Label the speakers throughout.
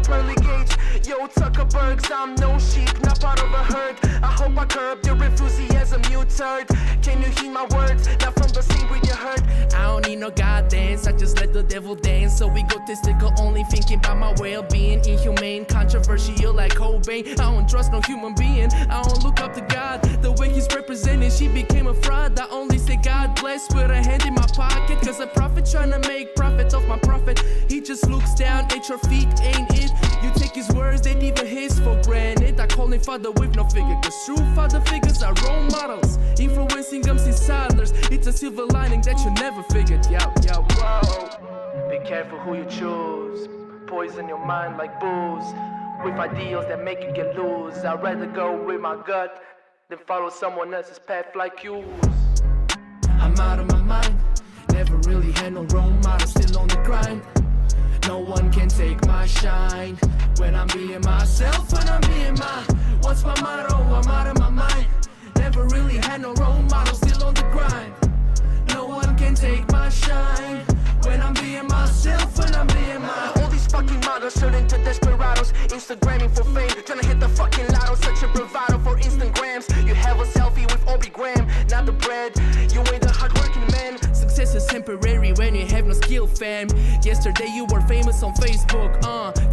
Speaker 1: pearly gates. Yo, Zuckerbergs, I'm no sheep, not part of a herd. I hope I curb your enthusiasm, you turd. Can you heed my words? Not from the same breed you heard. I don't need no God dance, I just let the devil dance. So egotistical, only thinking about my well-being. Inhumane, controversial like Cobain. I don't trust no human being, I don't look up to God. The way he's represented, she became a fraud. I only say God bless with a hand in my pocket. Cause a prophet trying to make profit off my prophet. He just looks down at your feet, ain't it? You take his words, they even his for granted. I call him father with no figure, cause true father figures are role models, influencing them since toddlers. It's a silver lining that you never figured. Yo, whoa. Be careful who you choose. Poison your mind like booze, with ideals that make you get loose. I'd rather go with my gut than follow someone else's path like you. I'm out of my mind, never really had no role model, still on the grind. No one can take my shine when I'm being myself, when I'm being my. What's my motto? I'm out of my mind. Never really had no role model, still on the grind. No one can take my shine when I'm being myself, when I'm being my. All these fucking models turn into desperados, Instagramming for fame, trying to hit the fucking lotto, such a bravado for Instagrams. You have a selfie with Obi Graham, not the bread. You ain't the hardworking man. Success is temporary when you have no skill, fam. Yesterday you were famous on Facebook,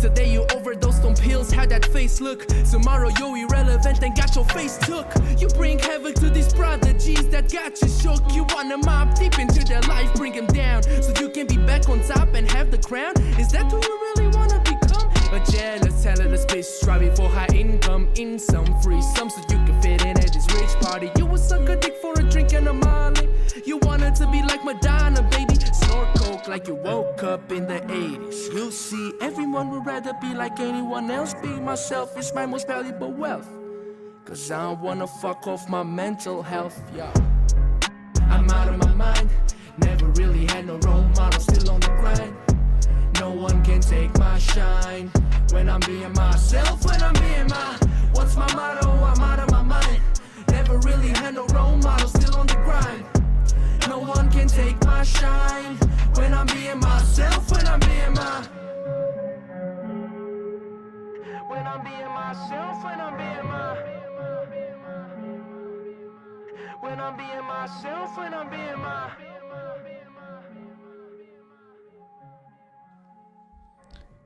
Speaker 1: today you overdosed on pills, how that face look? Tomorrow you're irrelevant and got your face took. You bring havoc to these prodigies that got you shook. You wanna mob deep into their life, bring them down, so you can be back on top and have the crown. Is that who you really wanna become? A jealous, talentless bitch striving for high income, in some free some, so you can fit in at this rich party. You would suck a dick for a drink and a molly. You wanted to be like Madonna, baby. Snort coke like you woke up in the 80s. You see, everyone would rather be like anyone else. Being myself is my most valuable wealth, cause I don't wanna fuck off my mental health, yo. I'm out of my mind, never really had no role model, still on the grind. No one can take my shine when I'm being myself, when I'm being my. What's my motto? I'm out of my mind. Never really had no role model, still on the grind. No one can take my shine when I'm being myself, when I'm being my. When I'm being myself, when I'm being my. When I'm being myself, when I'm being my.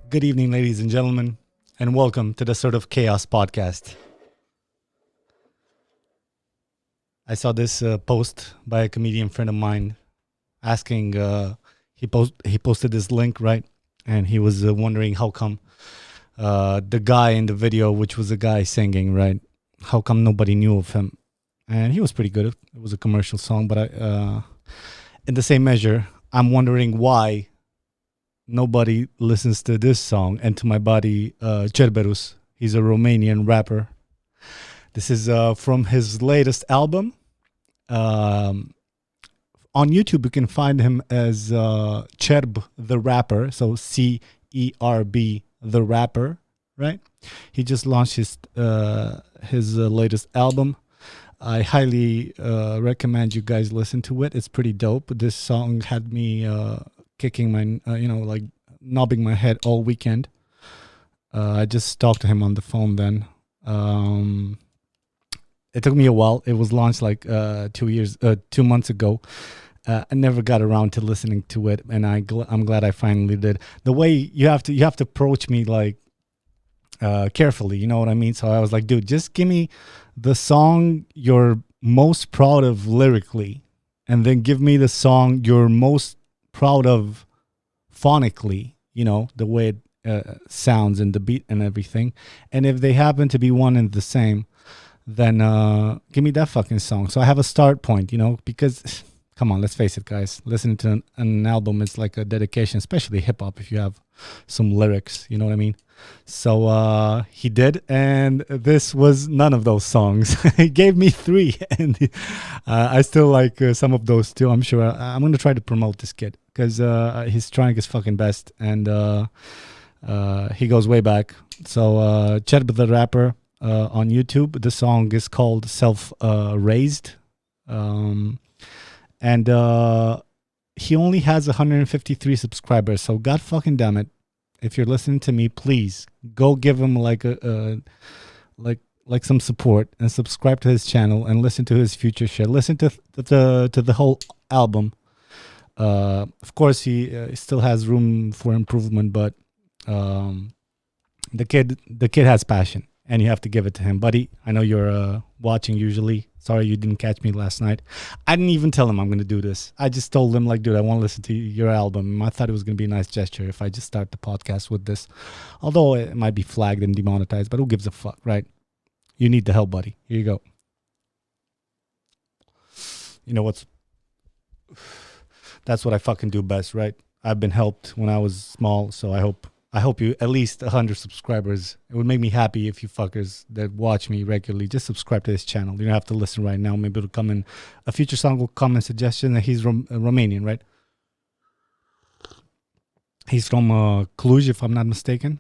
Speaker 2: Good evening, ladies and gentlemen, and welcome to the Sort of Chaos podcast. I saw this post by a comedian friend of mine asking, he posted this link, right? And he was wondering how come the guy in the video, which was a guy singing, right? How come nobody knew of him? And he was pretty good. It was a commercial song, but in the same measure, I'm wondering why nobody listens to this song and to my buddy Cerberus. He's a Romanian rapper. This is from his latest album. On YouTube, you can find him as Cerb the Rapper. So CERB the Rapper, right? He just launched his latest album. I highly recommend you guys listen to it. It's pretty dope. This song had me kicking my, like nobbing my head all weekend. I just talked to him on the phone then. It took me a while. It was launched like 2 months ago. I never got around to listening to it, and I'm glad I finally did. The way you have to approach me like carefully, you know what I mean? So I was like, dude, just give me the song you're most proud of lyrically, and then give me the song you're most proud of phonically, you know, the way it sounds and the beat and everything. And if they happen to be one and the same, then give me that fucking song. So I have a start point, you know, because come on, let's face it, guys. Listening to an album is like a dedication, especially hip hop, if you have some lyrics, you know what I mean? So he did, and this was none of those songs. He gave me 3, and I still like some of those too. I'm sure I'm going to try to promote this kid because he's trying his fucking best, and he goes way back. So Cerb the Rapper on YouTube. The song is called Self-Raised. And he only has 153 subscribers, so god fucking damn it. if you're listening to me, please go give him like like some support and subscribe to his channel and listen to his future shit. Listen to the whole album. Of course, he still has room for improvement, but the kid has passion, and you have to give it to him, buddy. I know you're watching usually. Sorry you didn't catch me last night. I didn't even tell him I'm gonna do this. I just told him like, dude, I want to listen to your album. I thought it was gonna be a nice gesture if I just start the podcast with this, although it might be flagged and demonetized. But who gives a fuck, right? You need the help, buddy. Here you go. You know what's? That's what I fucking do best, right? I've been helped when I was small, so I hope you at least 100 subscribers. It would make me happy if you fuckers that watch me regularly just subscribe to this channel. You don't have to listen right now. Maybe it'll come in a future song will come in suggestion. That he's Romanian, right? He's from Cluj, if I'm not mistaken.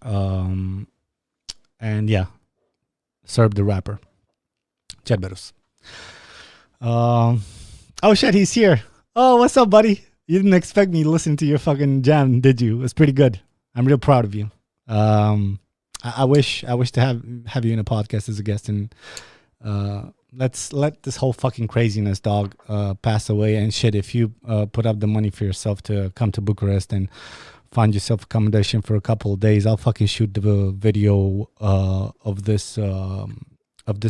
Speaker 2: And yeah, Serb the rapper. Cerberus. Oh shit, he's here. Oh, what's up, buddy? You didn't expect me to listen to your fucking jam, did you? It was pretty good. I'm real proud of you. I wish to have you in a podcast as a guest, and let's let this whole fucking craziness, dog, pass away and shit. If you put up the money for yourself to come to Bucharest and find yourself accommodation for a couple of days, I'll fucking shoot the video of this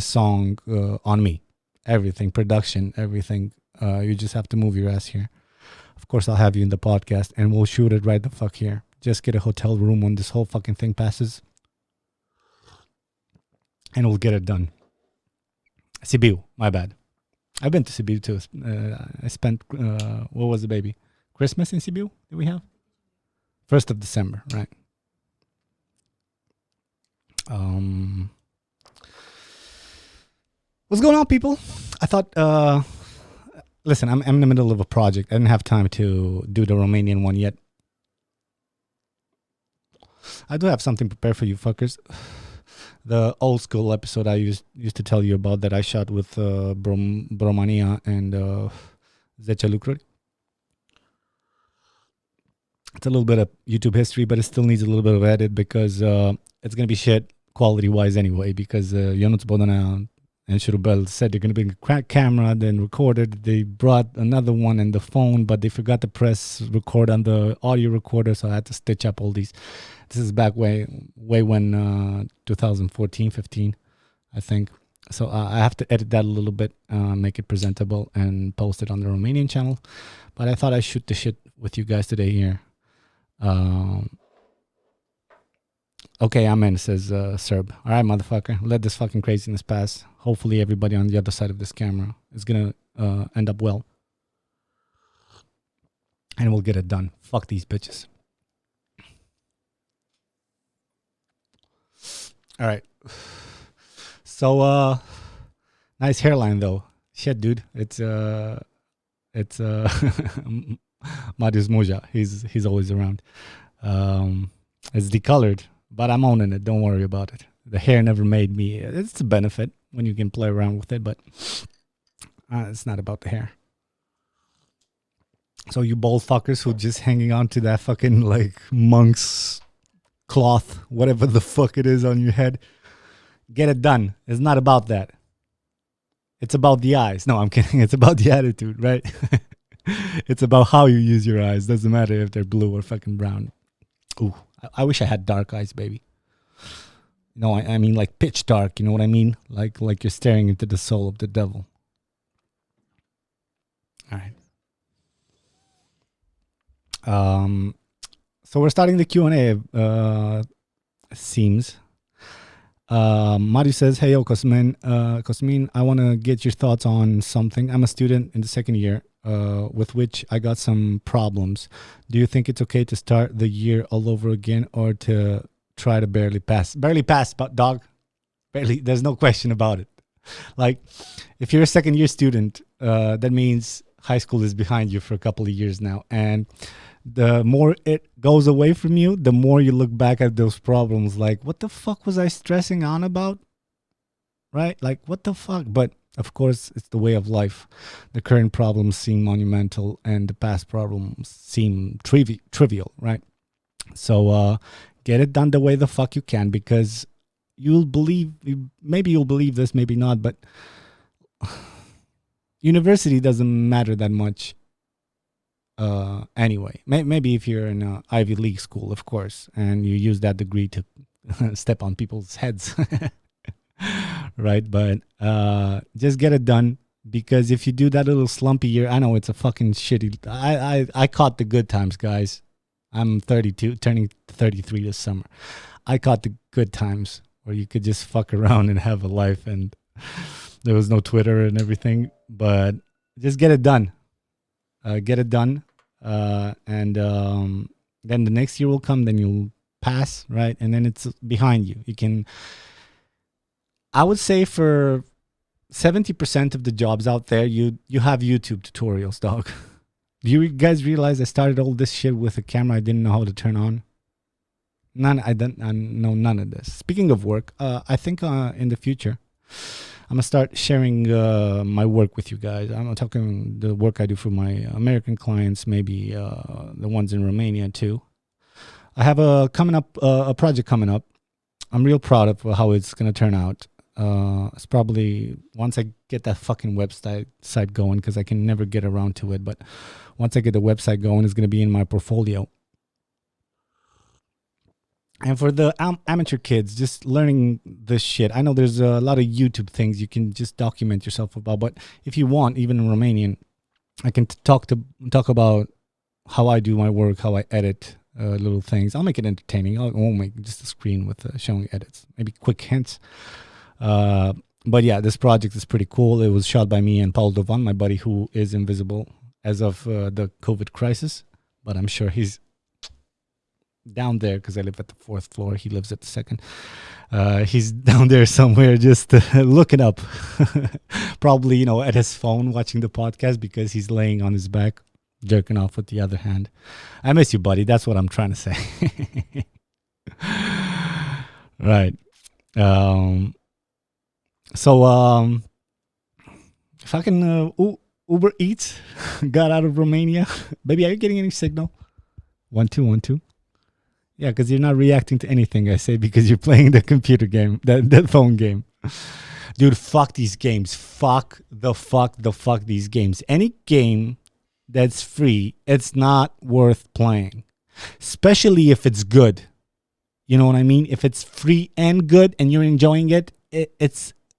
Speaker 2: song on me. Everything, production, everything. You just have to move your ass here. Of course, I'll have you in the podcast, and we'll shoot it right the fuck here. Just get a hotel room when this whole fucking thing passes, and we'll get it done. Sibiu, my bad. I've been to Sibiu too. I spent, what was it, baby? Christmas in Sibiu? Did we have? 1st of December, right? What's going on, people? I thought, listen, I'm in the middle of a project. I didn't have time to do the Romanian one yet. I do have something prepared for you fuckers. The old school episode I used to tell you about that I shot with Bromania and 10 lucruri. It's a little bit of YouTube history, but it still needs a little bit of edit because it's going to be shit quality-wise anyway, because Ionuț Bodana and Shurubel said they're going to bring a camera, then recorded. They brought another one and the phone, but they forgot to press record on the audio recorder, so I had to stitch up all these. This is back way when 2014, 15, I think. So I have to edit that a little bit, make it presentable, and post it on the Romanian channel. But I thought I'd shoot the shit with you guys today here. Okay, I'm in, says Serb. All right, motherfucker. Let this fucking craziness pass. Hopefully everybody on the other side of this camera is going to end up well. And we'll get it done. Fuck these bitches. All right. So, nice hairline, though. Shit, dude. It's Marius Moja. He's always around. It's decolored. But I'm owning it. Don't worry about it. The hair never made me. It's a benefit when you can play around with it, but it's not about the hair. So you bald fuckers who just hanging on to that fucking like monk's cloth, whatever the fuck it is on your head, get it done. It's not about that. It's about the eyes. No, I'm kidding. It's about the attitude, right? It's about how you use your eyes. Doesn't matter if they're blue or fucking brown. Ooh. I wish I had dark eyes, baby. No, I mean like pitch dark. You know what I mean? Like you're staring into the soul of the devil. All right. So we're starting the Q&A. Seems. Mario says, "Hey, yo, Cosmin, I want to get your thoughts on something. I'm a student in the second year. With which I got some problems. Do you think it's okay to start the year all over again, or to try to barely pass? Barely pass, but dog, barely. There's no question about it. Like, if you're a second year student, that means high school is behind you for a couple of years now, and the more it goes away from you, the more you look back at those problems. Like, what the fuck was I stressing on about? Right? Like, what the fuck? But of course, it's the way of life. The current problems seem monumental and the past problems seem trivial, right? So get it done the way the fuck you can, because maybe you'll believe this, maybe not, but university doesn't matter that much anyway. Maybe if you're in an Ivy League school, of course, and you use that degree to step on people's heads, right? But just get it done, because if you do that little slumpy year, I know it's a fucking shitty. I caught the good times, guys. I'm 32, turning 33 this summer. I caught the good times where you could just fuck around and have a life, and there was no Twitter and everything. But just get it done. Get it done. And then the next year will come, then you'll pass, right? And then it's behind you. You can, I would say for 70% of the jobs out there, you have YouTube tutorials, dog. Do you guys realize I started all this shit with a camera I didn't know how to turn on? I know none of this. Speaking of work, I think in the future, I'm gonna start sharing my work with you guys. I'm talking the work I do for my American clients, maybe the ones in Romania too. I have a project coming up. I'm real proud of how it's gonna turn out. It's probably once I get that fucking website going, because I can never get around to it. But once I get the website going, it's gonna be in my portfolio. And for the amateur kids, just learning this shit. I know there's a lot of YouTube things you can just document yourself about, but if you want, even in Romanian, I can talk about how I do my work, how I edit little things. I'll make it entertaining. I won't make just a screen with showing edits, maybe quick hints. But yeah, this project is pretty cool. It was shot by me and Paul Dovan, my buddy who is invisible as of the COVID crisis, but I'm sure he's down there because I live at the 4th floor. He lives at the 2nd. He's down there somewhere just looking up, probably, at his phone watching the podcast, because he's laying on his back, jerking off with the other hand. I miss you, buddy. That's what I'm trying to say. Right. So fucking Uber Eats got out of Romania. Baby, are you getting any signal? 1 2 1 2. Yeah, because you're not reacting to anything I say, because you're playing the computer game, that phone game. Dude, fuck these games. Fuck these games. Any game that's free, it's not worth playing. Especially if it's good. You know what I mean? If it's free and good and you're enjoying it,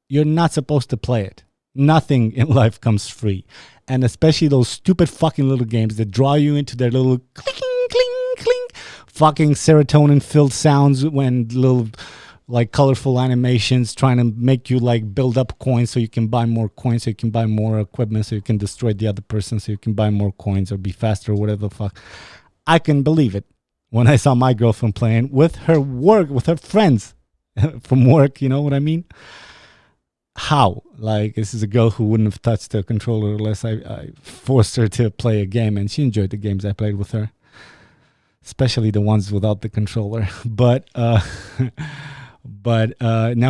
Speaker 2: you're not supposed to play it. Nothing in life comes free. And especially those stupid fucking little games that draw you into their little clicking, cling, cling, fucking serotonin-filled sounds, when little like colorful animations trying to make you like build up coins so you can buy more coins, so you can buy more equipment, so you can destroy the other person, so you can buy more coins or be faster or whatever the fuck. I can believe it when I saw my girlfriend playing with her friends from work, you know what I mean? How? Like, this is a girl who wouldn't have touched the controller unless I forced her to play a game, and she enjoyed the games I played with her, especially the ones without the controller. But now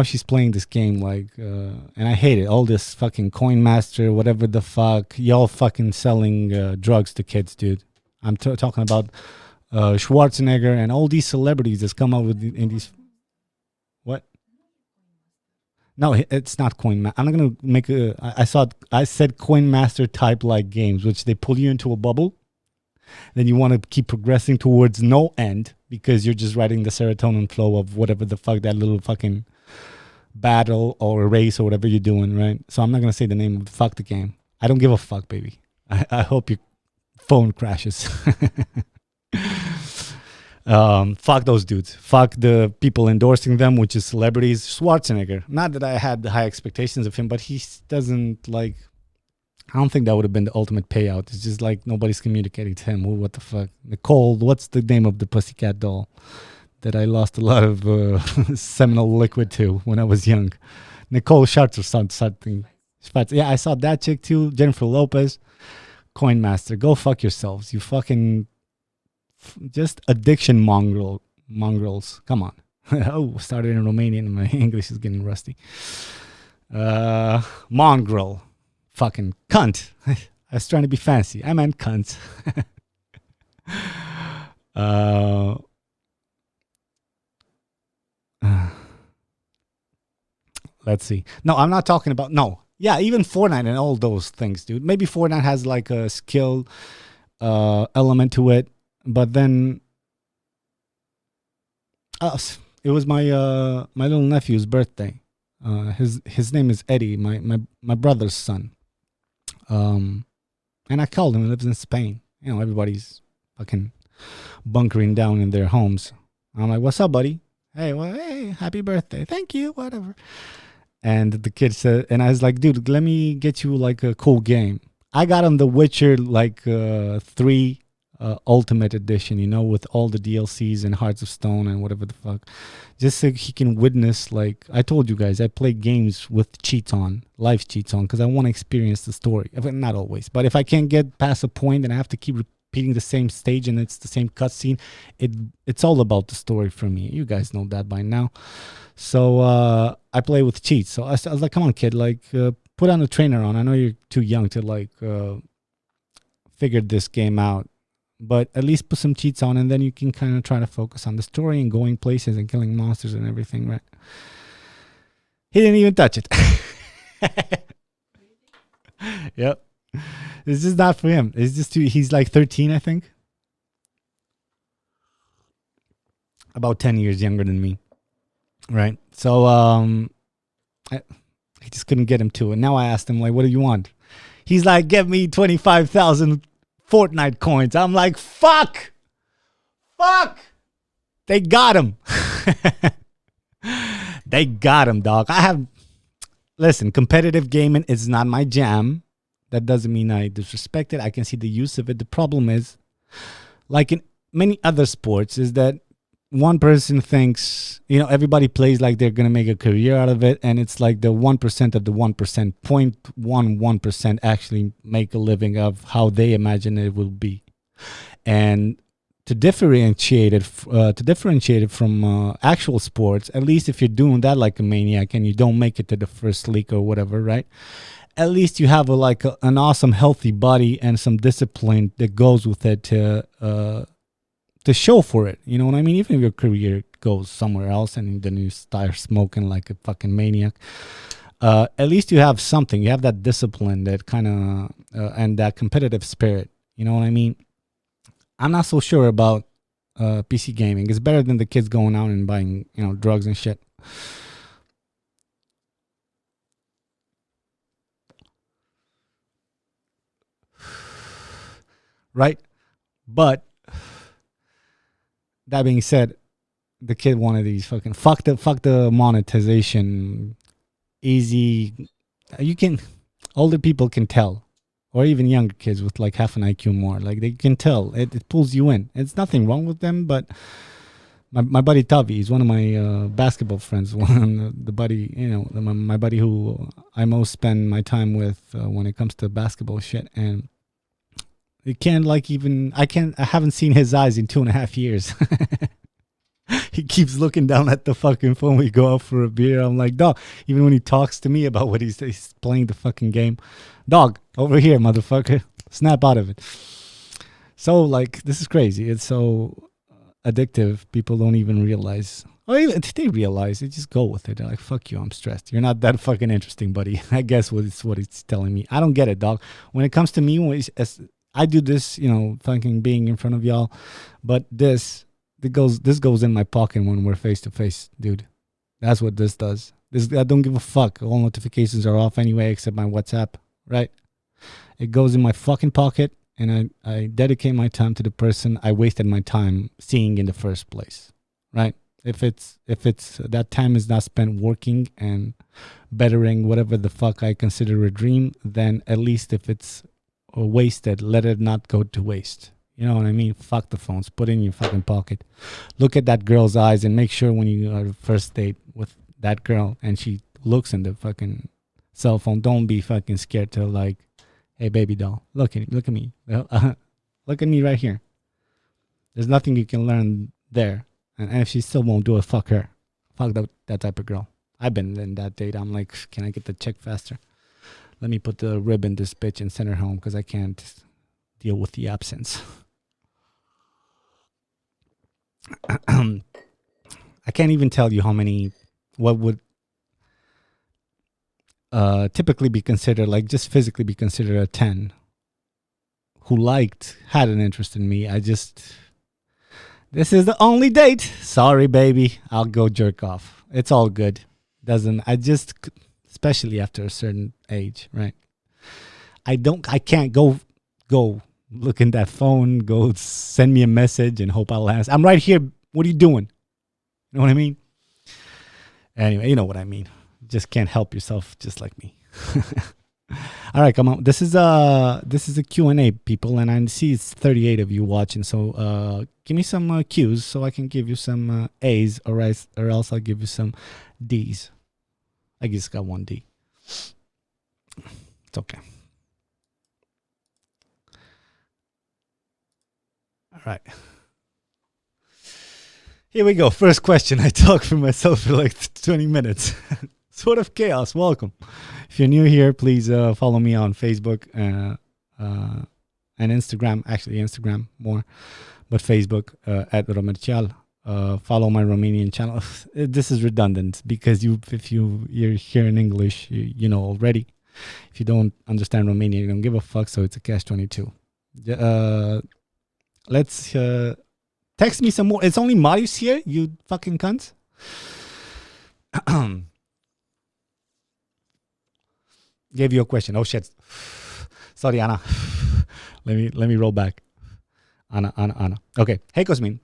Speaker 2: she's playing this game, like, and I hate it. All this fucking Coin Master, whatever the fuck, y'all fucking selling drugs to kids, dude. I'm talking about Schwarzenegger and all these celebrities that's come out with in these. What? No, it's not Coin. I'm not gonna make a. I said Coin Master type like games, which they pull you into a bubble. Then you want to keep progressing towards no end because you're just riding the serotonin flow of whatever the fuck that little fucking battle or a race or whatever you're doing, right? So I'm not gonna say the name of the game. I don't give a fuck, baby. I hope your phone crashes. Fuck those dudes. Fuck the people endorsing them, which is celebrities. Schwarzenegger. Not that I had high expectations of him, but he doesn't like. I don't think that would have been the ultimate payout. It's just like nobody's communicating to him. Well, what the fuck? Nicole, what's the name of the pussycat doll that I lost a lot of seminal liquid to when I was young? Nicole Schatz or something. Yeah, I saw that chick too. Jennifer Lopez. Coin Master. Go fuck yourselves. You fucking just addiction mongrels. Come on. Oh, started in Romanian and my English is getting rusty. Mongrel. Fucking cunt. I was trying to be fancy. I meant cunt. Let's see. No, I'm not talking about no. Yeah, even Fortnite and all those things, dude. Maybe Fortnite has like a skill element to it, but then it was my little nephew's birthday. His name is Eddie, my brother's son. And I called him. He lives in Spain. You know, everybody's fucking bunkering down in their homes. I'm like, "What's up, buddy? Hey, well, hey, happy birthday. Thank you, whatever." And the kid said, and I was like, "Dude, let me get you like a cool game." I got him The Witcher like 3 Ultimate Edition, you know, with all the DLCs and Hearts of Stone and whatever the fuck, just so he can witness. Like I told you guys, I play games with cheats on, live cheats on, because I want to experience the story. Not always, but if I can't get past a point and I have to keep repeating the same stage and it's the same cutscene, it's all about the story for me. You guys know that by now. So I play with cheats. So I was like, "Come on, kid, like put on a trainer on. I know you're too young to like figure this game out, but at least put some cheats on, and then you can kind of try to focus on the story and going places and killing monsters and everything, right?" He didn't even touch it. Yep. It's just not for him. It's just he's like 13, I think. About 10 years younger than me. Right. So I just couldn't get him to it. Now I asked him, like, "What do you want?" He's like, "Give me 25,000 Fortnite coins." I'm like, fuck. They got him. They got him, dog. Listen, competitive gaming is not my jam. That doesn't mean I disrespect it. I can see the use of it. The problem is, like in many other sports, is that one person thinks, you know, everybody plays like they're going to make a career out of it. And it's like the 1% of the 1%, 0.11% actually make a living of how they imagine it will be. And to differentiate it from actual sports, at least if you're doing that like a maniac and you don't make it to the first league or whatever, right? At least you have an awesome, healthy body and some discipline that goes with it to show for it. You know what I mean? Even if your career goes somewhere else and then you start smoking like a fucking maniac, at least you have something. You have that discipline, that kind of and that competitive spirit. You know what I mean? I'm not so sure about PC gaming. It's better than the kids going out and buying, you know, drugs and shit. Right? But that being said, the kid wanted these fucking fuck the monetization. Easy. You can, older people can tell, or even younger kids with like half an IQ more. Like they can tell. It pulls you in. It's nothing wrong with them, but my buddy Tavi, he's one of my basketball friends. The buddy, you know, my buddy who I most spend my time with when it comes to basketball shit. And it can't like even I haven't seen his eyes in 2.5 years. He keeps looking down at the fucking phone. We go out for a beer. I'm like, dog, even when he talks to me about what he's playing the fucking game, dog, over here, motherfucker, snap out of it. So like, this is crazy. It's so addictive. People don't even realize, or even if they realize, they just go with it. They're like, fuck you, I'm stressed. You're not that fucking interesting, buddy. I guess what it's telling me. I don't get it, dog. When it comes to me, I do this, you know, fucking being in front of y'all, but this goes in my pocket when we're face to face, dude. That's what this does. I don't give a fuck. All notifications are off anyway, except my WhatsApp, right? It goes in my fucking pocket, and I dedicate my time to the person I wasted my time seeing in the first place, right? If it's that time is not spent working and bettering whatever the fuck I consider a dream, then at least if it's wasted, let it not go to waste. You know what I mean? Fuck the phones. Put it in your fucking pocket. Look at that girl's eyes and make sure when you are first date with that girl and she looks in the fucking cell phone, don't be fucking scared to like, hey baby doll, look at me. Look at me right here. There's nothing you can learn there. And if she still won't do it, fuck her. Fuck that type of girl. I've been in that date. I'm like, can I get the check faster? Let me put the rib in this bitch and send her home because I can't deal with the absence. I can't even tell you how many, typically be considered, like just physically be considered a 10, who had an interest in me. This is the only date. Sorry, baby. I'll go jerk off. It's all good. Especially after a certain age, right? I can't go look in that phone, go send me a message and hope I'll answer. I'm right here. What are you doing? You know what I mean? Anyway, you know what I mean. Just can't help yourself, just like me. All right, come on. This is a Q&A, people, and I see it's 38 of you watching. So give me some Q's so I can give you some A's, or else I'll give you some D's. I just got one D. It's okay. All right. Here we go. First question. I talked for myself for like 20 minutes. Sort of chaos. Welcome. If you're new here, please follow me on Facebook and Instagram. Actually, Instagram more, but Facebook at Romercial. Follow my Romanian channel. This is redundant because if you're here in English, you know already. If you don't understand Romanian, you don't give a fuck. So it's a catch-22. Let's text me some more. It's only Marius here. You fucking cunts. Gave you a question. Oh shit. Sorry, Anna. Let me roll back. Anna. Okay. Hey, Cosmin.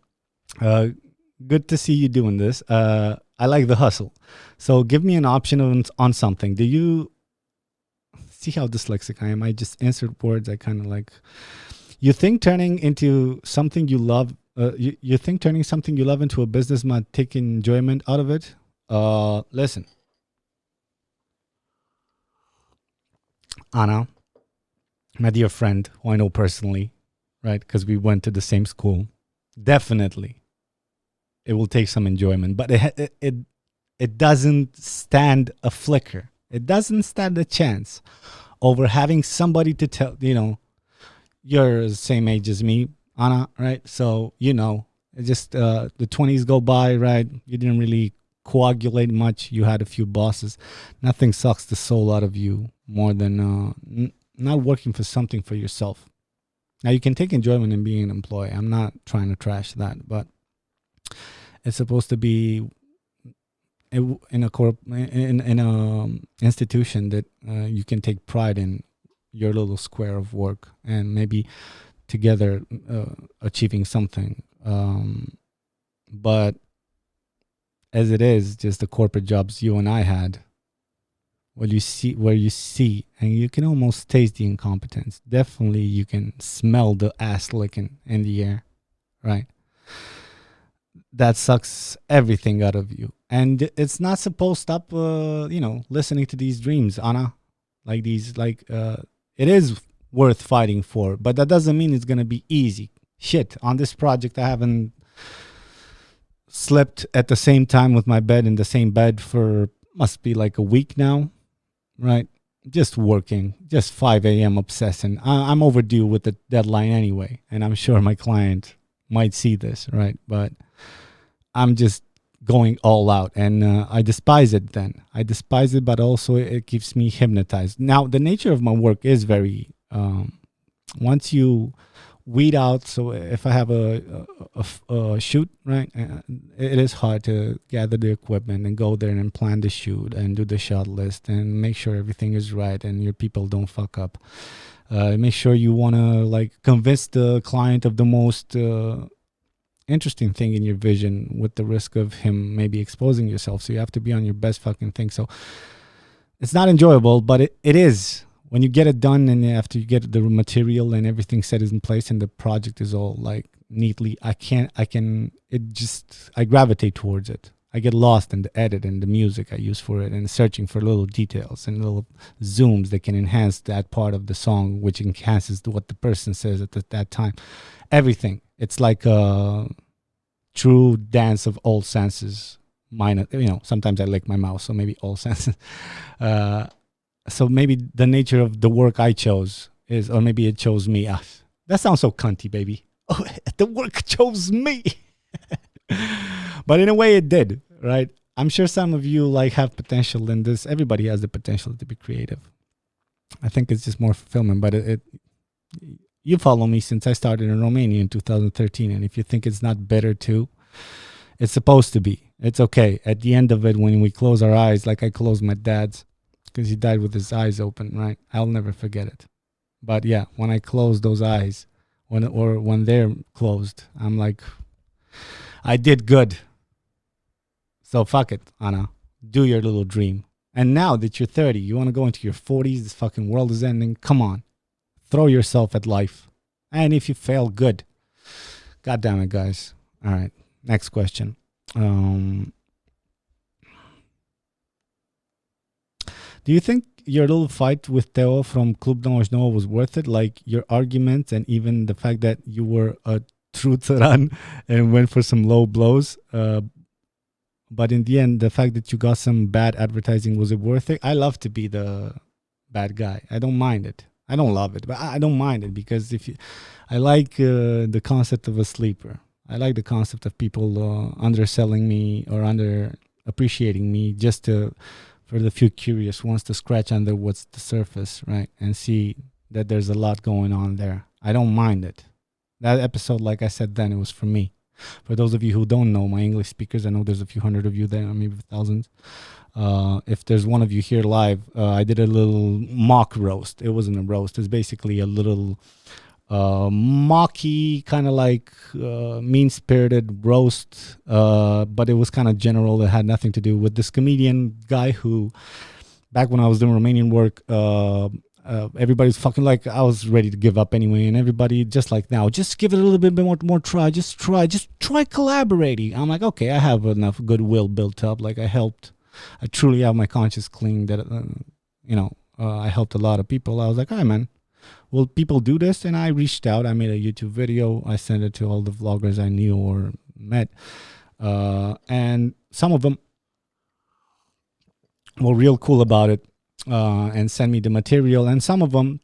Speaker 2: Good to see you doing this. I like the hustle. So give me an option on something. Do you see how dyslexic I am? I just insert words. I kind of like. You think turning into something you love. You think turning something you love into a business might take enjoyment out of it? Listen. Anna, my dear friend, who I know personally, right? Because we went to the same school. Definitely, it will take some enjoyment, but it doesn't stand a flicker. It doesn't stand a chance over having somebody to tell. You're the same age as me, Anna, right? So it just the 20s go by, right? You didn't really coagulate much. You had a few bosses. Nothing sucks the soul out of you more than not working for something for yourself. Now you can take enjoyment in being an employee. I'm not trying to trash that, but it's supposed to be in a institution that you can take pride in your little square of work and maybe together achieving something. But as it is, just the corporate jobs you and I had, where you see, and you can almost taste the incompetence. Definitely, you can smell the ass licking in the air, right? That sucks everything out of you, and it's not supposed to stop. Listening to these dreams, Anna, like these, it is worth fighting for, but that doesn't mean it's gonna be easy. Shit, on this project, I haven't slept at the same time with my bed in the same bed for must be like a week now, right? Just working, just 5 a.m. obsessing. I'm overdue with the deadline anyway, and I'm sure my client might see this, right? But I'm just going all out, and I despise it then. I despise it, but also it keeps me hypnotized. Now, the nature of my work is very, once you weed out, so if I have a shoot, right, it is hard to gather the equipment and go there and plan the shoot and do the shot list and make sure everything is right and your people don't fuck up. Make sure you want to convince the client of the most interesting thing in your vision with the risk of him maybe exposing yourself. So you have to be on your best fucking thing. So it's not enjoyable, but it is. When you get it done and after you get the material and everything set in place and the project is all neatly, I gravitate towards it. I get lost in the edit and the music I use for it and searching for little details and little zooms that can enhance that part of the song, which enhances what the person says at that time. Everything. It's like a true dance of all senses. Sometimes I lick my mouth, so maybe all senses. So maybe the nature of the work I chose is, or maybe it chose me. That sounds so cunty, baby. Oh, the work chose me. But in a way it did, right? I'm sure some of you like have potential in this. Everybody has the potential to be creative. I think it's just more fulfillment. But you follow me since I started in Romania in 2013, and if you think it's not better too, it's supposed to be. It's okay. At the end of it, when we close our eyes, like I closed my dad's, because he died with his eyes open, right? I'll never forget it. But yeah, when I close those eyes, when they're closed, I'm like, I did good. So fuck it, Anna. Do your little dream. And now that you're 30, you want to go into your 40s, this fucking world is ending. Come on. Throw yourself at life. And if you fail, good. God damn it, guys. All right. Next question. Do you think your little fight with Theo from Club Nationalism was worth it? Like your arguments and even the fact that you were a true Tsaran and went for some low blows. But in the end, the fact that you got some bad advertising, was it worth it? I love to be the bad guy. I don't mind it. I don't love it, but I don't mind it because I like the concept of a sleeper. I like the concept of people underselling me or underappreciating me just for the few curious ones to scratch under what's the surface, right? And see that there's a lot going on there. I don't mind it. That episode, like I said then, it was for me. For those of you who don't know, my English speakers, I know there's a few hundred of you there, maybe thousands. If there's one of you here live, I did a little mock roast. It wasn't a roast. It's basically a little mocky, kind of like mean-spirited roast, but it was kind of general. It had nothing to do with this comedian guy who, back when I was doing Romanian work, everybody's fucking like, I was ready to give up anyway, and everybody just like now, just give it a little bit more try, just try collaborating. I'm like, okay, I have enough goodwill built up. Like I truly have my conscience clean that I helped a lot of people. I was like, all right, man, will people do this? And I reached out. I made a YouTube video. I sent it to all the vloggers I knew or met, and some of them were real cool about it. And send me the material, and some of them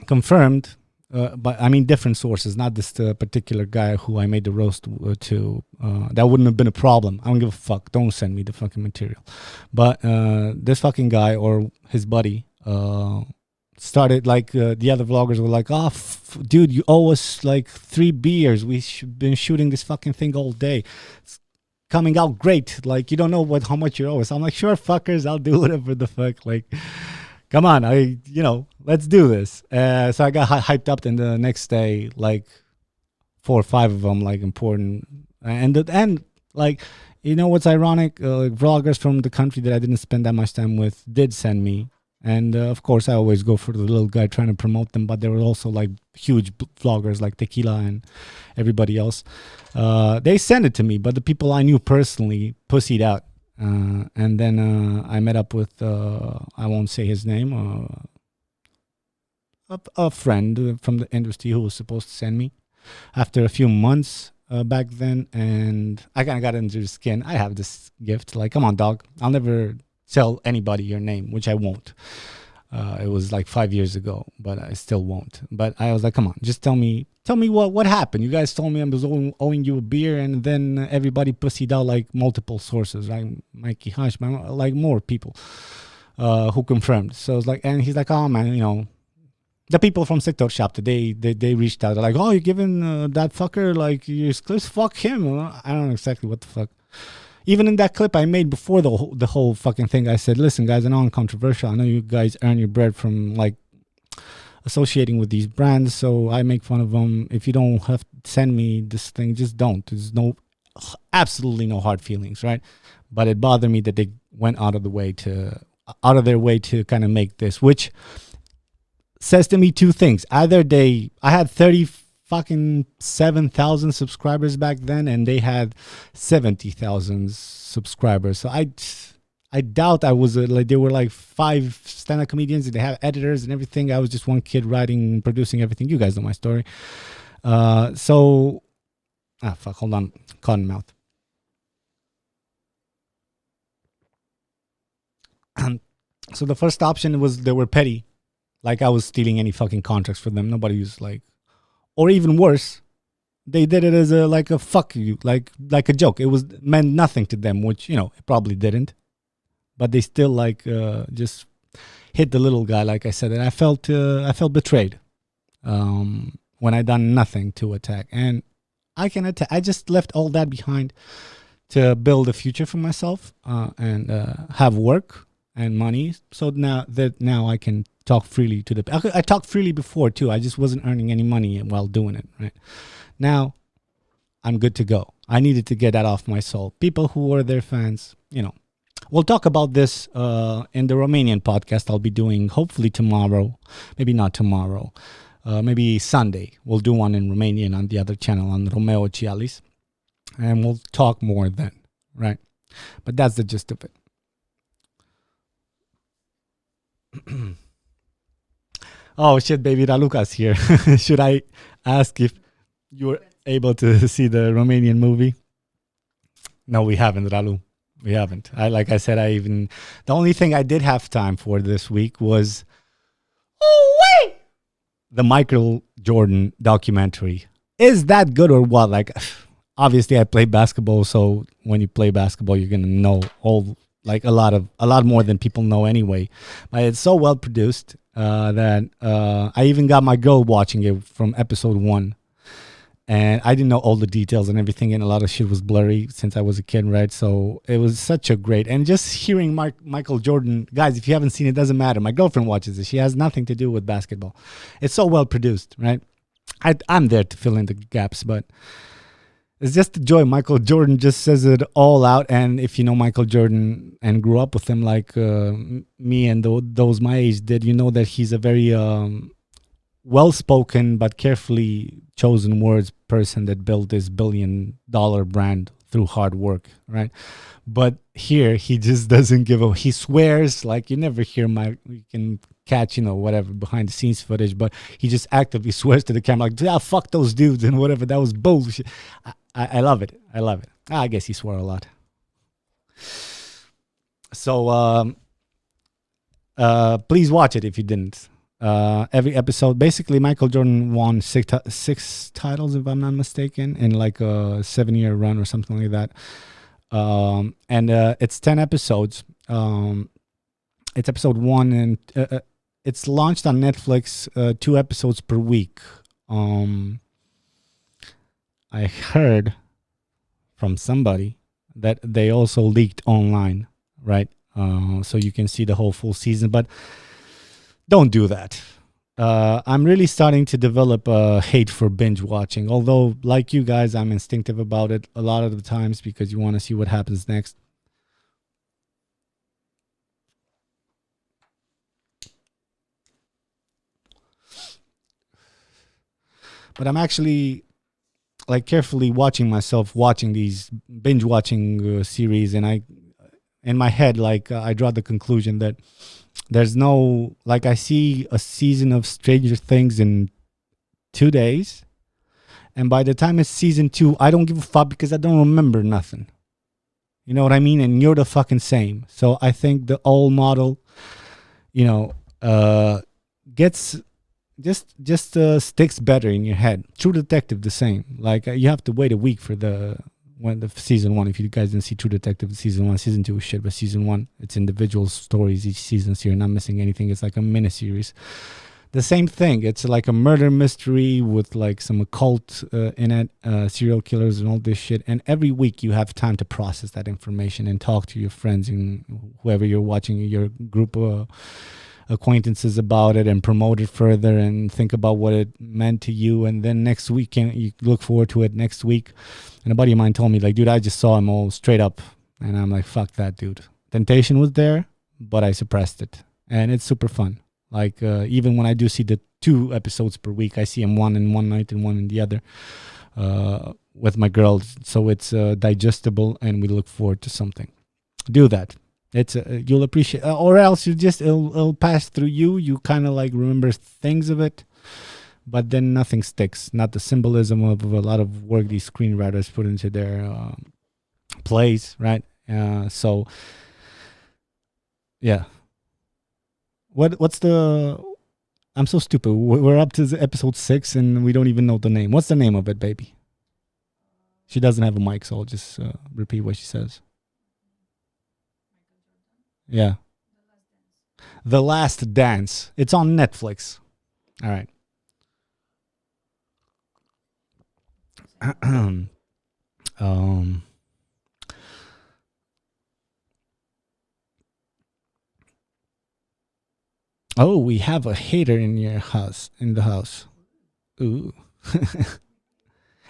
Speaker 2: confirmed, but I mean different sources, not this particular guy who I made the roast to. That wouldn't have been a problem. I don't give a fuck. Don't send me the fucking material. But this fucking guy or his buddy started like the other vloggers were like, oh, dude, you owe us like 3 beers. We've been shooting this fucking thing all day. It's coming out great, like you don't know how much you owe us. I'm like, sure, fuckers, I'll do whatever the fuck, like come on, let's do this. So I got hyped up, and the next day like 4 or 5 of them, like important, and like, what's ironic, vloggers from the country that I didn't spend that much time with did send me. And of course I always go for the little guy trying to promote them, but there were also like huge vloggers like Tequila and everybody else. They sent it to me, but the people I knew personally pussied out. And then I met up with, I won't say his name, a friend from the industry who was supposed to send me after a few months back then. And I kind of got into his skin. I have this gift, like, come on, dog, I'll never tell anybody your name, which I won't. It was like 5 years ago, but I still won't. But I was like, come on, just tell me what happened. You guys told me I was owing you a beer, and then everybody pussied out like multiple sources, like Mikey Hush, like more people who confirmed. So it's like, and he's like, oh man, the people from Sector Shop today, they reached out. They're like, oh, you're giving that fucker like your exclusive? Fuck him. I don't know exactly what the fuck. Even in that clip I made before the whole fucking thing, I said, listen, guys, I know I'm controversial. I know you guys earn your bread from like associating with these brands, so I make fun of them. If you don't have to send me this thing, just don't. There's absolutely no hard feelings, right? But it bothered me that they went out of their way to kind of make this, which says to me 2 things. Either I had 7,000 subscribers back then, and they had 70,000 subscribers. So I doubt I was like, there were like 5 stand-up comedians, and they have editors and everything. I was just one kid writing and producing everything. You guys know my story. Hold on, cotton mouth. So the first option was they were petty, like I was stealing any fucking contracts for them. Nobody was like, or even worse, they did it as a like a fuck you, like a joke. It was meant nothing to them, which it probably didn't. But they still just hit the little guy, like I said, and I felt betrayed when I done nothing to attack. And I can attack. I just left all that behind to build a future for myself and have work and money. So now I can talk freely to the. I talked freely before too. I just wasn't earning any money while doing it. Right now, I'm good to go. I needed to get that off my soul. People who were their fans, We'll talk about this in the Romanian podcast I'll be doing hopefully tomorrow. Maybe not tomorrow. Maybe Sunday. We'll do one in Romanian on the other channel, on Romeo Cialis. And we'll talk more then, right? But that's the gist of it. Oh, shit, baby. Raluca's here. Should I ask if you were able to see the Romanian movie? No, we haven't, Ralu. We haven't. Like I said, the only thing I did have time for this week was the Michael Jordan documentary. Is that good or what? Like, obviously I play basketball, so when you play basketball, you're gonna know a lot more than people know anyway. But it's so well produced that I even got my girl watching it from episode 1. And I didn't know all the details and everything, and a lot of shit was blurry since I was a kid, right? So it was such a great, and just hearing Michael Jordan, guys, if you haven't seen it, doesn't matter. My girlfriend watches it. She has nothing to do with basketball. It's so well produced, right? I'm there to fill in the gaps, but it's just a joy. Michael Jordan just says it all out, and if you know Michael Jordan and grew up with him like me and those my age did, you know that he's a very well-spoken but carefully chosen words person that built this billion-dollar brand through hard work, right? But here he just doesn't give a. He swears like you never hear you can catch whatever behind the scenes footage, but he just actively swears to the camera like, fuck those dudes and whatever. That was bullshit. I love it. I love it. I guess he swore a lot. So please watch it if you didn't. Every episode, basically Michael Jordan won six titles, if I'm not mistaken, in like a 7-year run or something like that. And it's 10 episodes. It's episode 1, and it's launched on Netflix, 2 episodes per week. I heard from somebody that they also leaked online, right? So you can see the whole full season, but don't do that. I'm really starting to develop a hate for binge watching. Although, like you guys, I'm instinctive about it a lot of the times because you want to see what happens next. But I'm actually like carefully watching myself watching these binge watching series, and in my head, I draw the conclusion that there's no, I see a season of Stranger Things in 2 days, and by the time it's season 2, I don't give a fuck because I don't remember nothing. You know what I mean? And you're the fucking same. So I think the old model, gets just sticks better in your head. True Detective, the same. You have to wait a week for the season 1. If you guys didn't see True Detective season 1, season 2 is shit, but season 1, it's individual stories each season, so you're not missing anything. It's like a mini series. The same thing. It's like a murder mystery with some occult in it, serial killers and all this shit. And every week you have time to process that information and talk to your friends and whoever you're watching, your group of acquaintances about it, and promote it further and think about what it meant to you. And then next week, you look forward to it next week. And a buddy of mine told me, dude, I just saw him all straight up. And I'm like, fuck that, dude. Temptation was there, but I suppressed it. And it's super fun. Even when I do see the 2 episodes per week, I see them one in one night and one in the other with my girl. So it's digestible, and we look forward to something. Do that. It's you'll appreciate, or else it'll pass through you. You kind of remember things of it, but then nothing sticks. Not the symbolism of a lot of work these screenwriters put into their plays, right? So yeah. What's the? I'm so stupid. We're up to episode 6 and we don't even know the name. What's the name of it, baby? She doesn't have a mic, so I'll just repeat what she says. Yeah. The Last Dance. It's on Netflix. All right. um, oh, we have a hater in your house. In the house. Ooh.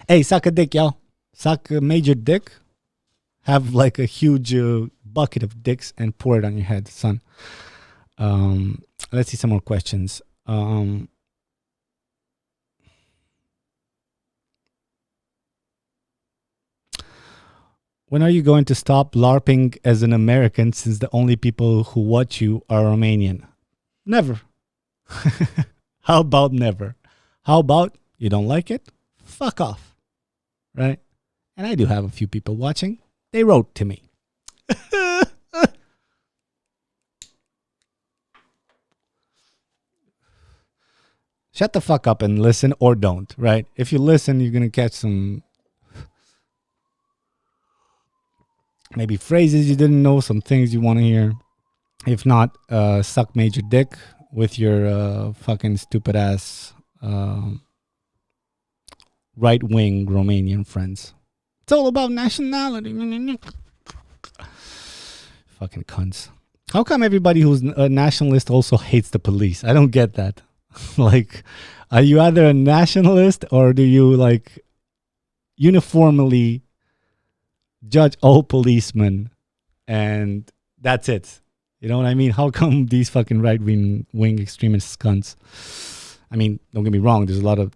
Speaker 2: Hey, suck a dick, y'all. Suck a major dick. Have like a huge bucket of dicks and pour it on your head, son. Let's see some more questions. When are you going to stop LARPing as an American since the only people who watch you are Romanian? Never. How about never? How about you don't like it? Fuck off. Right? And I do have a few people watching. They wrote to me. Shut the fuck up and listen or don't, right? If you listen, you're going to catch some maybe phrases you didn't know, some things you want to hear. If not, suck major dick with your fucking stupid ass right-wing Romanian friends. It's all about nationality. Fucking cunts. How come everybody who's a nationalist also hates the police? I don't get that. Like, are you either a nationalist or do you like uniformly judge all policemen and that's it? You know what I mean? How come these fucking right-wing extremist cunts? I mean, don't get me wrong. There's a lot of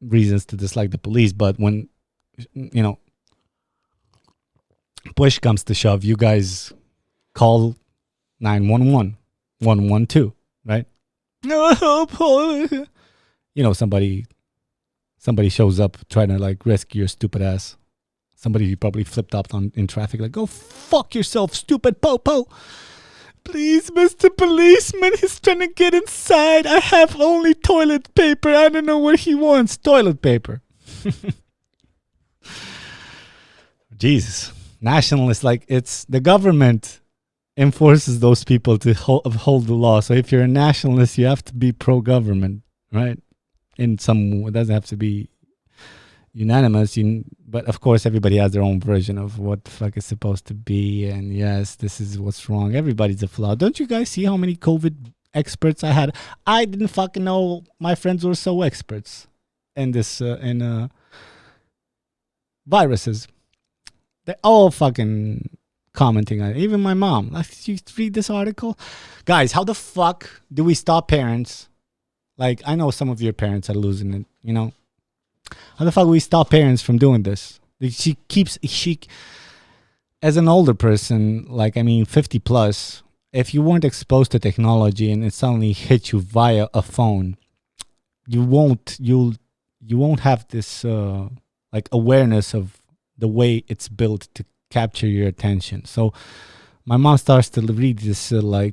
Speaker 2: reasons to dislike the police, but when, you know, push comes to shove, you guys call 911, 112, right? You know, somebody shows up trying to like rescue your stupid ass. Somebody probably flipped up in traffic, like, go fuck yourself, stupid popo. Please, Mr. Policeman, he's trying to get inside. I have only toilet paper. I don't know what he wants. Toilet paper. Jesus. Nationalists, like, it's the government enforces those people to uphold the law. So if you're a nationalist, you have to be pro-government, right? In some, it doesn't have to be unanimous, but of course everybody has their own version of what the fuck is supposed to be, and yes, this is what's wrong. Everybody's a flaw. Don't you guys see how many COVID experts I had? I didn't fucking know my friends were so experts in this in viruses. They're all fucking commenting on it. Even my mom. Like, you read this article? Guys, how the fuck do we stop parents? Like, I know some of your parents are losing it, you know? How the fuck do we stop parents from doing this? She as an older person, like, I mean, 50 plus, if you weren't exposed to technology and it suddenly hit you via a phone, you won't have this like awareness of the way it's built to capture your attention. So my mom starts to read this I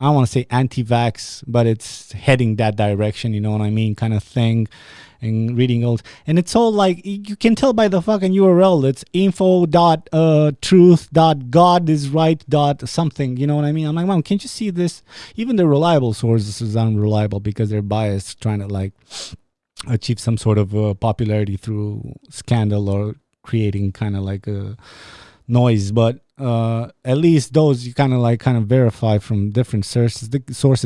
Speaker 2: don't want to say anti-vax, but it's heading that direction, you know what I mean, kind of thing, and reading all, and it's all like, you can tell by the fucking URL, it's info.truth.godisright.something, you know what I mean? I'm like, Mom, can't you see this? Even the reliable sources is unreliable because they're biased, trying to like achieve some sort of popularity through scandal or creating kind of like a noise, but at least those you kind of verify from different sources.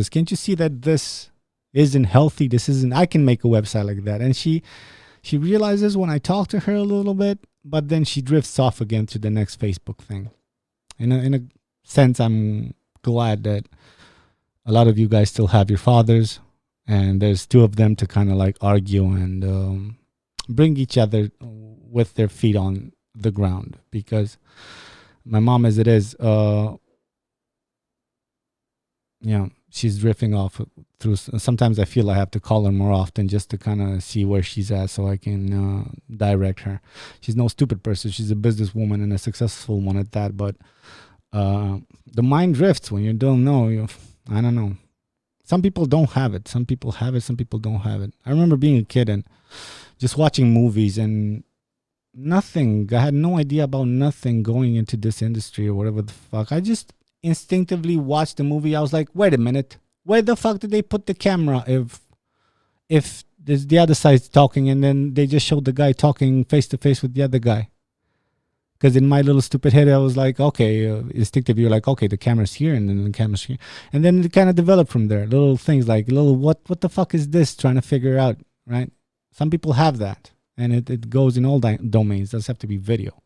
Speaker 2: Can't you see that this isn't healthy? This isn't. I can make a website like that, and she realizes when I talk to her a little bit, but then she drifts off again to the next Facebook thing. In a sense, I'm glad that a lot of you guys still have your fathers, and there's two of them to kind of like argue and bring each other with their feet on the ground, because my mom, as it is, she's drifting off through. Sometimes I feel I have to call her more often just to kind of see where she's at so I can direct her. She's no stupid person. She's a businesswoman and a successful one at that, but the mind drifts when you don't know. I don't know. Some people don't have it. Some people have it. Some people don't have it. I remember being a kid and just watching movies, and nothing. I had no idea about nothing going into this industry or whatever the fuck. I just instinctively watched the movie. I was like, wait a minute, where the fuck did they put the camera if there's the other side's talking and then they just showed the guy talking face to face with the other guy? Because in my little stupid head, I was like, okay, instinctively, you're like, okay, the camera's here and then the camera's here. And then it kind of developed from there. Little things like, what the fuck is this? Trying to figure out, right? Some people have that. And it goes in all domains. It doesn't have to be video.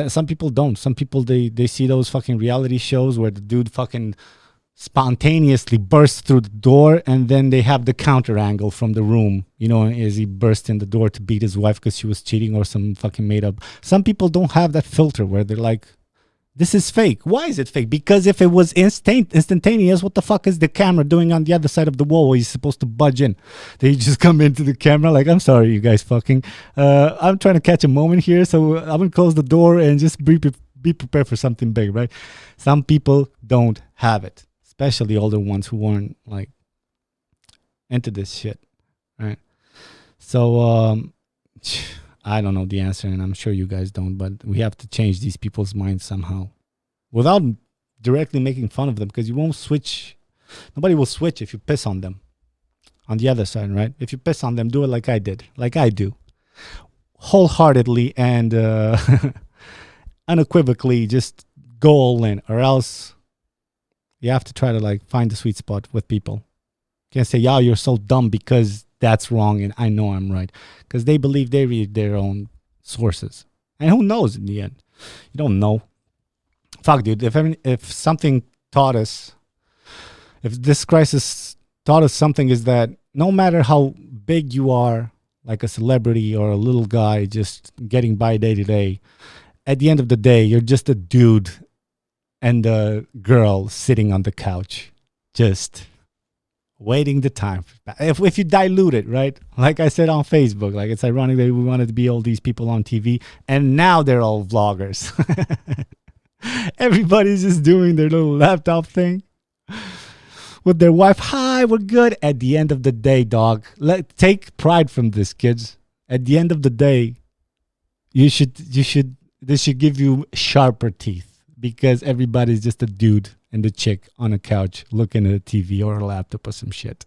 Speaker 2: Some people don't. Some people, they see those fucking reality shows where the dude fucking spontaneously bursts through the door and then they have the counter angle from the room, as he burst in the door to beat his wife because she was cheating or some fucking made up. Some people don't have that filter where they're like, this is fake. Why is it fake? Because if it was instantaneous, what the fuck is the camera doing on the other side of the wall where he's supposed to budge in? They just come into the camera like, I'm sorry, you guys fucking. I'm trying to catch a moment here, so I'm going to close the door and just be prepared for something big, right? Some people don't have it, especially older ones who weren't like into this shit, right? So I don't know the answer, and I'm sure you guys don't, but we have to change these people's minds somehow without directly making fun of them, because you won't switch. Nobody will switch if you piss on them on the other side, right? If you piss on them, do it like I did, like I do, wholeheartedly and unequivocally, just go all in, or else you have to try to like find the sweet spot with people. You can't say, yeah, you're so dumb because that's wrong and I know I'm right, because they believe they read their own sources, and who knows in the end? You don't know. Fuck, dude. If something taught us, if this crisis taught us something, is that no matter how big you are, like a celebrity or a little guy just getting by day to day, at the end of the day, you're just a dude and a girl sitting on the couch, just waiting the time. If you dilute it, right? Like I said on Facebook, like it's ironic that we wanted to be all these people on TV and now they're all vloggers. Everybody's just doing their little laptop thing with their wife. Hi, we're good. At the end of the day, dog, take pride from this, kids. At the end of the day, this should give you sharper teeth, because everybody's just a dude and a chick on a couch looking at a TV or a laptop or some shit.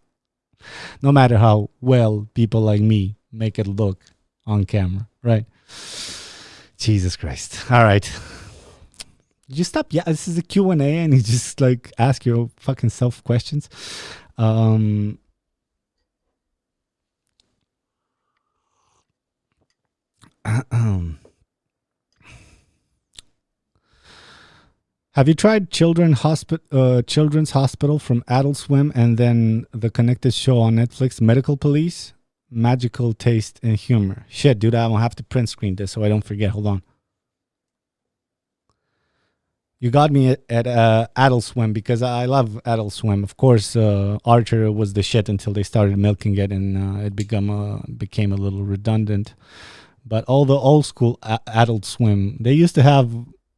Speaker 2: No matter how well people like me make it look on camera, right? Jesus Christ. All right. Did you stop? Yeah, this is a Q&A and you just like ask your fucking self questions. Have you tried Children's Hospital from Adult Swim and then the connected show on Netflix, Medical Police? Magical taste and humor. Shit, dude, I'm gonna have to print screen this so I don't forget. Hold on. You got me at Adult Swim because I love Adult Swim. Of course, Archer was the shit until they started milking it and it became a little redundant. But all the old school Adult Swim, they used to have.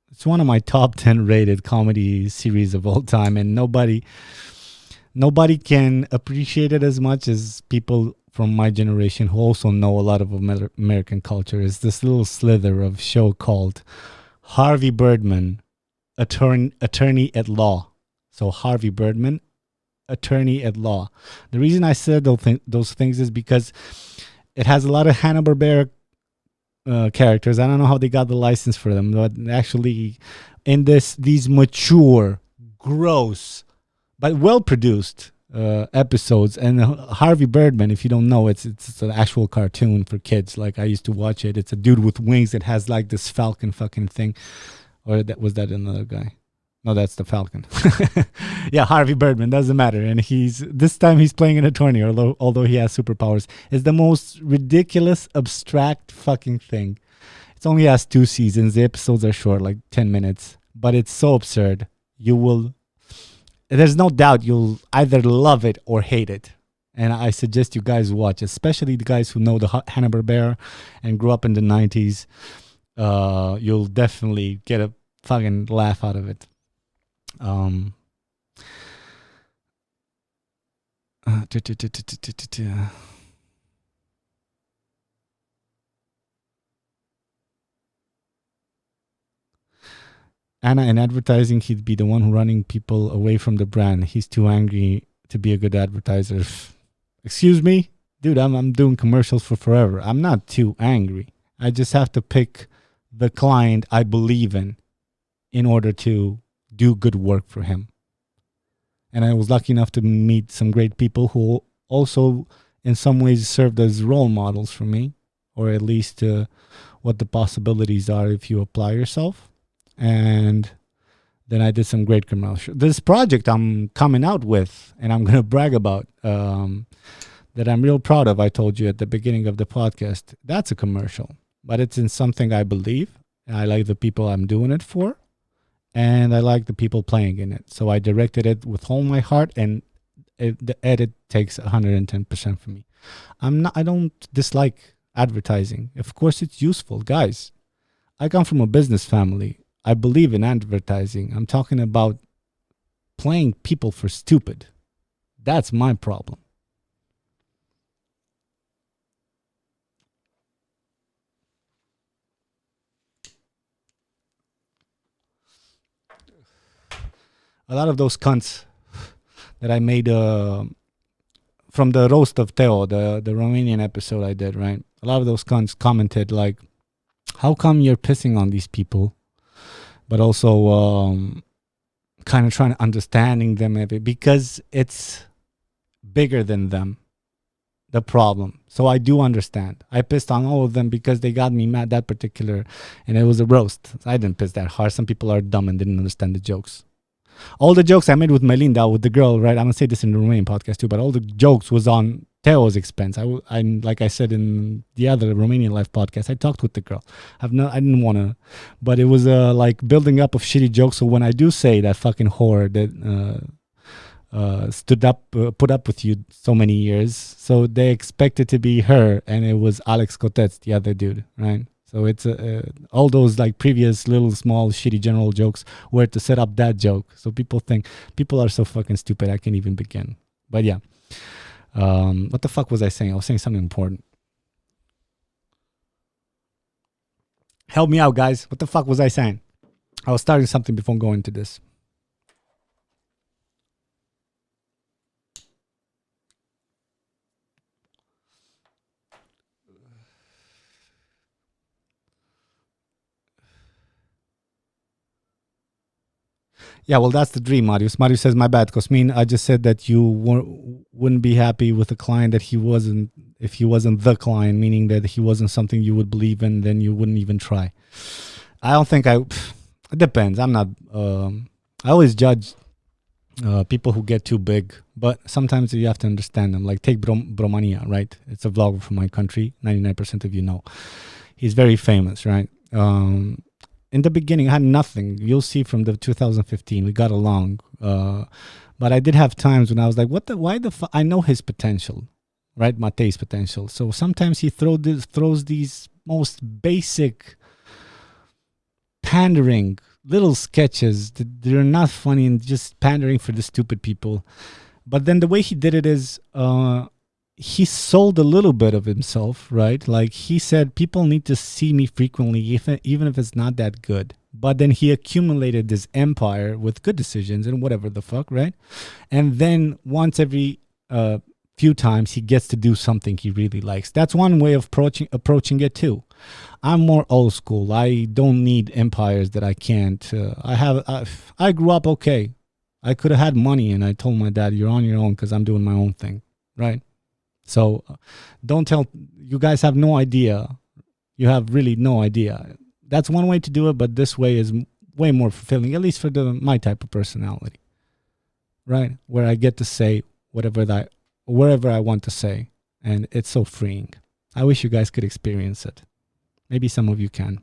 Speaker 2: It's one of my top 10 rated comedy series of all time, and nobody can appreciate it as much as people from my generation who also know a lot of American culture. Is this little slither of show called Harvey Birdman, attorney at law. So Harvey Birdman, attorney at law. The reason I said those things is because it has a lot of Hanna-Barbera characters. I don't know how they got the license for them, but actually in these mature, gross, but well-produced episodes. And Harvey Birdman, if you don't know, it's an actual cartoon for kids. Like I used to watch it. It's a dude with wings that has like this falcon fucking thing. Or was that another guy? No, that's the Falcon. Yeah, Harvey Birdman, doesn't matter. And this time he's playing an attorney, although he has superpowers. It's the most ridiculous, abstract fucking thing. It only has 2 seasons. The episodes are short, like 10 minutes. But it's so absurd. There's no doubt you'll either love it or hate it. And I suggest you guys watch, especially the guys who know the Hanna-Barbera and grew up in the 90s. You'll definitely get a fucking laugh out of it. Anna, in advertising, he'd be the one who running people away from the brand. He's too angry to be a good advertiser. Excuse me? Dude, I'm doing commercials for forever. I'm not too angry. I just have to pick the client I believe in order to do good work for him. And I was lucky enough to meet some great people who also in some ways served as role models for me, or at least what the possibilities are if you apply yourself. And then I did some great commercials. This project I'm coming out with, and I'm going to brag about, that I'm real proud of, I told you at the beginning of the podcast, that's a commercial. But it's in something I believe. I like the people I'm doing it for. And I like the people playing in it. So I directed it with all my heart, and the edit takes 110% from me. I don't dislike advertising. Of course, it's useful. Guys, I come from a business family. I believe in advertising. I'm talking about playing people for stupid. That's my problem. A lot of those cunts that I made from the roast of Teo, the Romanian episode I did, right? A lot of those cunts commented like, how come you're pissing on these people? But also kind of trying to understanding them a bit, because it's bigger than them, the problem. So I do understand. I pissed on all of them because they got me mad that particular, and it was a roast. I didn't piss that hard. Some people are dumb and didn't understand the jokes. All the jokes I made with Melinda, with the girl, right? I'm gonna say this in the Romanian podcast too, but all the jokes was on Teo's expense. I like I said in the other Romanian Life podcast, I talked with the girl. I didn't want to, but it was like building up of shitty jokes. So when I do say that fucking whore that put up with you so many years, so they expect it to be her, and it was Alex Cotetz, the other dude, right? So it's all those like previous little small shitty general jokes were to set up that joke. So people are so fucking stupid. I can't even begin. But yeah, what the fuck was I saying? I was saying something important. Help me out, guys. What the fuck was I saying? I was starting something before going into this. Yeah, well, that's the dream, Marius. Marius says, my bad, Cosmin. I just said that you wouldn't be happy with a client that he wasn't, if he wasn't the client, meaning that he wasn't something you would believe in, then you wouldn't even try. I don't think it depends. I'm not, I always judge people who get too big, but sometimes you have to understand them. Like take Bromania, right? It's a vlogger from my country. 99% of you know. He's very famous, right? In the beginning, I had nothing. You'll see from the 2015, we got along. But I did have times when I was like, why the fuck? I know his potential, right? Matei's potential. So sometimes he throws these most basic pandering little sketches that they're not funny and just pandering for the stupid people. But then the way he did it is, he sold a little bit of himself, right? Like he said, people need to see me frequently, even if it's not that good. But then he accumulated this empire with good decisions and whatever the fuck, right? And then once every few times he gets to do something he really likes. That's one way of approaching it too. I'm more old school. I don't need empires that I can't. I grew up okay. I could have had money, and I told my dad, "You're on your own because I'm doing my own thing," right? So don't tell, you guys have no idea. You have really no idea. That's one way to do it, but this way is way more fulfilling, at least for my type of personality, right? Where I get to say wherever I want to say, and it's so freeing. I wish you guys could experience it. Maybe some of you can.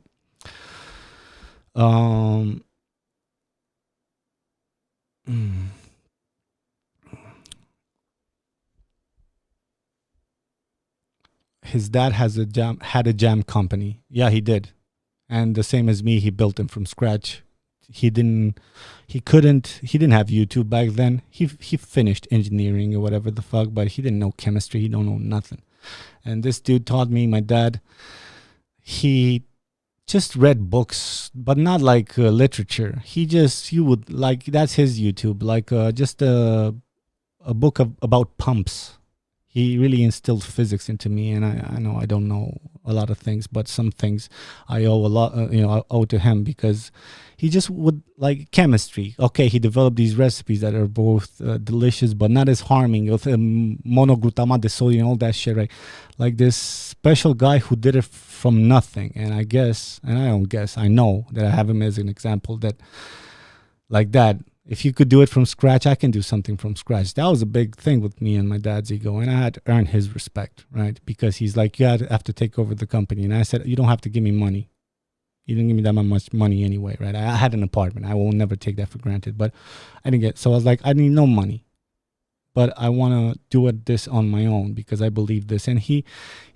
Speaker 2: His dad had a jam company. Yeah, he did. And the same as me, he built them from scratch. He didn't have YouTube back then. He finished engineering or whatever the fuck, but he didn't know chemistry. He don't know nothing. And this dude taught me, my dad, he just read books, but not like literature. He would like, that's his YouTube, like just a book about pumps. He really instilled physics into me, and I know I don't know a lot of things, but some things I owe a lot, I owe to him, because he just would like chemistry. Okay, he developed these recipes that are both delicious but not as harming, with monoglutamate sodium, all that shit, right? Like this special guy who did it from nothing, and I guess, and I don't guess, I know that I have him as an example that, like that. If you could do it from scratch, I can do something from scratch. That was a big thing with me and my dad's ego, and I had to earn his respect, right? Because he's like, you have to take over the company, and I said, you don't have to give me money. You didn't give me that much money anyway, right? I had an apartment. I will never take that for granted, but I didn't get. So I was like, I need no money, but I want to do this on my own because I believe this, and he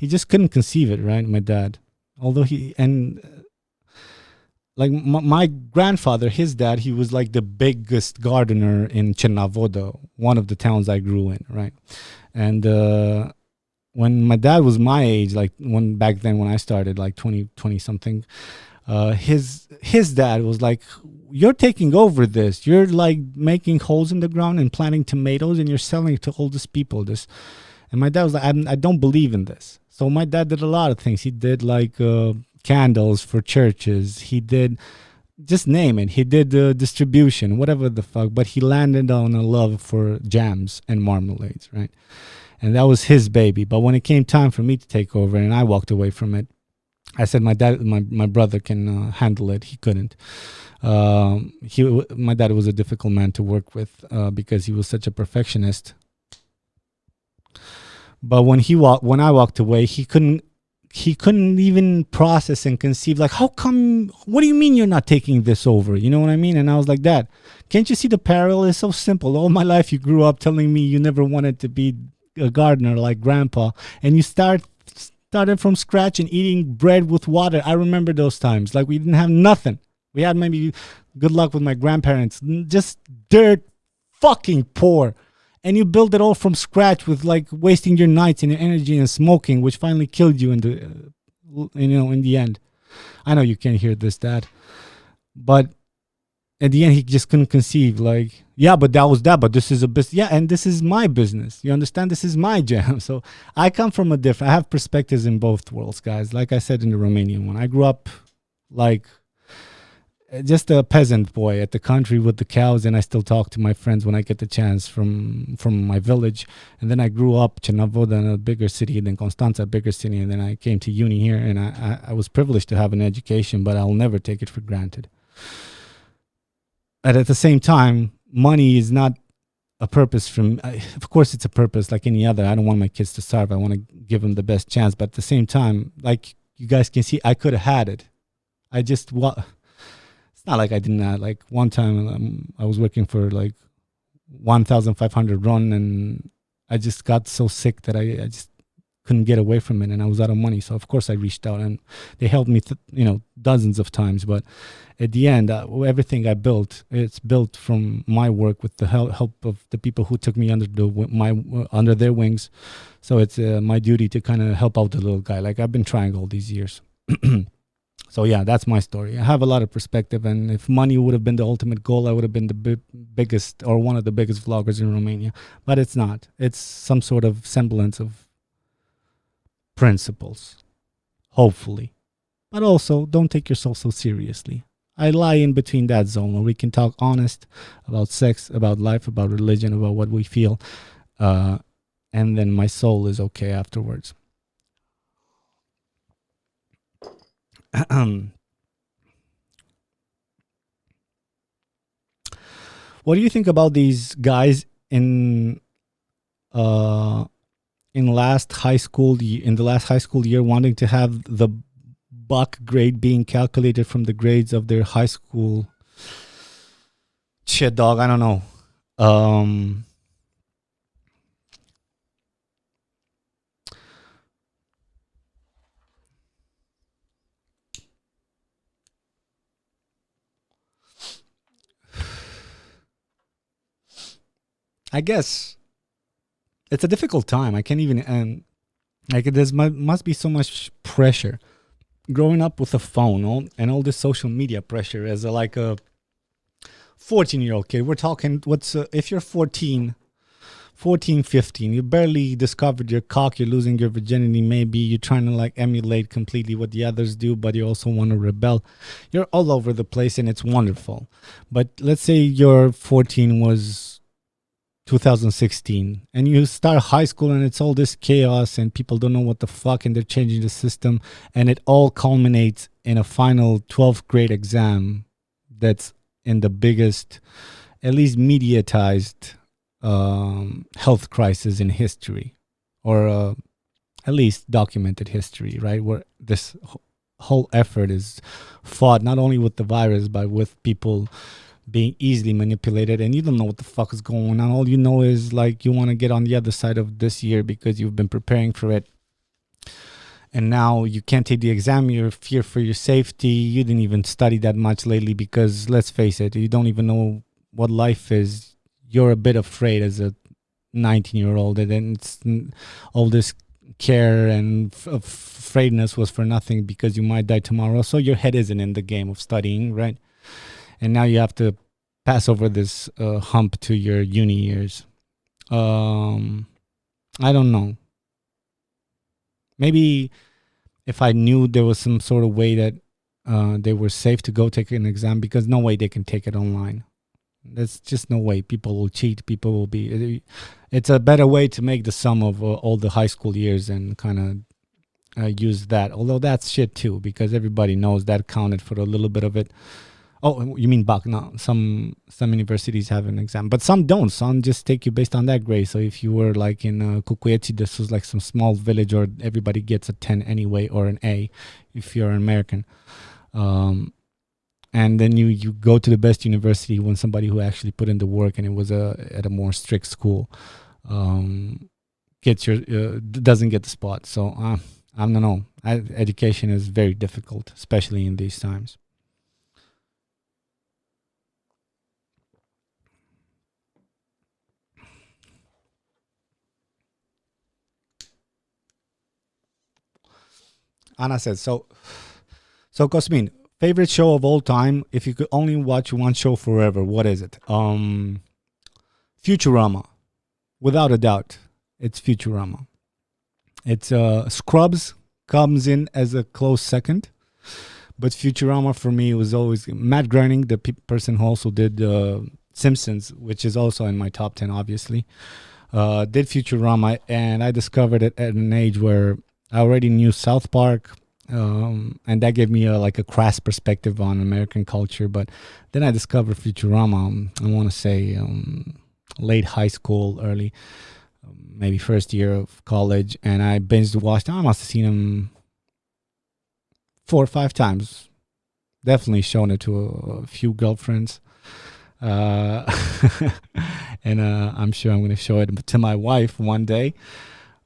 Speaker 2: just couldn't conceive it, right? My dad, although like my grandfather, his dad, he was like the biggest gardener in Chernavoda, one of the towns I grew in, right? And when my dad was my age, like back then when I started, like 20 something, his dad was like, you're taking over this. You're like making holes in the ground and planting tomatoes, and you're selling it to all these people. And my dad was like, I don't believe in this. So my dad did a lot of things. He did like candles for churches. He did, just name it. He did distribution, whatever the fuck. But he landed on a love for jams and marmalades, right? And that was his baby. But when it came time for me to take over, and I walked away from it, I said my brother can handle it. He couldn't. My dad was a difficult man to work with because he was such a perfectionist. But when I walked away, he couldn't even process and conceive, like, how come, what do you mean you're not taking this over? You know what I mean? And I was like, Dad, can't you see the parallel? It's so simple. All my life you grew up telling me you never wanted to be a gardener like grandpa, and you started from scratch and eating bread with water. I remember those times. Like, we didn't have nothing. We had maybe, good luck with my grandparents, just dirt, fucking poor. And you build it all from scratch with like wasting your nights and your energy and smoking, which finally killed you in the end. I know you can't hear this, Dad, but at the end he just couldn't conceive. Like, yeah, but that was that. But this is a business. Yeah, and this is my business. You understand? This is my jam. So I come from I have perspectives in both worlds, guys. Like I said in the Romanian one, I grew up like just a peasant boy at the country with the cows, and I still talk to my friends when I get the chance from my village. And then I grew up Cernavoda, in a bigger city, then Constanța, a bigger city, and then I came to uni here, and I was privileged to have an education, but I'll never take it for granted. And at the same time, money is not a purpose of course it's a purpose like any other. I don't want my kids to starve. I want to give them the best chance, but at the same time, like you guys can see, I could have had it. Not like I didn't. Like one time I was working for like 1,500 RON, and I just got so sick that I just couldn't get away from it, and I was out of money. So of course I reached out, and they helped me dozens of times. But at the end, everything I built, it's built from my work with the help of the people who took me under their wings. So it's my duty to kind of help out the little guy, like I've been trying all these years. So yeah, that's my story. I have a lot of perspective, and if money would have been the ultimate goal, I would have been the biggest or one of the biggest vloggers in Romania. But it's not. It's some sort of semblance of principles, hopefully. But also, don't take yourself so seriously. I lie in between that zone where we can talk honest about sex, about life, about religion, about what we feel, and then my soul is okay afterwards. What do you think about these guys in last high school year wanting to have the buck grade being calculated from the grades of their high school? Shit, dog, I don't know. I guess it's a difficult time. I can't even, and like there must be so much pressure growing up with a phone and all this social media pressure as like a 14-year-old kid. We're talking, if you're 14, 15, you barely discovered your cock, you're losing your virginity, maybe you're trying to like emulate completely what the others do, but you also want to rebel. You're all over the place and it's wonderful. But let's say your 14 was 2016 and you start high school and it's all this chaos and people don't know what the fuck and they're changing the system, and it all culminates in a final 12th grade exam that's in the biggest, at least mediatized health crisis in history, or at least documented history, right? Where this whole effort is fought not only with the virus, but with people being easily manipulated, and you don't know what the fuck is going on. All you know is like you want to get on the other side of this year because you've been preparing for it, and now you can't take the exam. You're fear for your safety. You didn't even study that much lately because, let's face it, you don't even know what life is. You're a bit afraid as a 19-year-old, and then it's all this care and afraidness was for nothing because you might die tomorrow. So your head isn't in the game of studying, right? And now you have to pass over this hump to your uni years. I don't know. Maybe if I knew there was some sort of way that they were safe to go take an exam, because no way they can take it online. There's just no way. People will cheat. People will be. It's a better way to make the sum of all the high school years and kind of use that. Although that's shit too, because everybody knows that counted for a little bit of it. Oh, you mean back? No, some universities have an exam, but some don't. Some just take you based on that grade. So if you were like in Kukuetsi, this was like some small village, or everybody gets a 10 anyway, or an A if you're an American. And then you go to the best university when somebody who actually put in the work and it was at a more strict school doesn't get the spot. So I don't know. Education is very difficult, especially in these times. Anna said, so Cosmin, favorite show of all time, if you could only watch one show forever, what is it? Futurama. Without a doubt, it's Futurama. It's Scrubs comes in as a close second, but Futurama for me was always Matt Groening, the person who also did Simpsons, which is also in my top 10, obviously. Did Futurama, and I discovered it at an age where I already knew South Park, and that gave me a crass perspective on American culture. But then I discovered Futurama, I want to say late high school, early, maybe first year of college, and I binged watched. I must have seen him 4 or 5 times. Definitely shown it to a few girlfriends. And I'm sure I'm going to show it to my wife one day.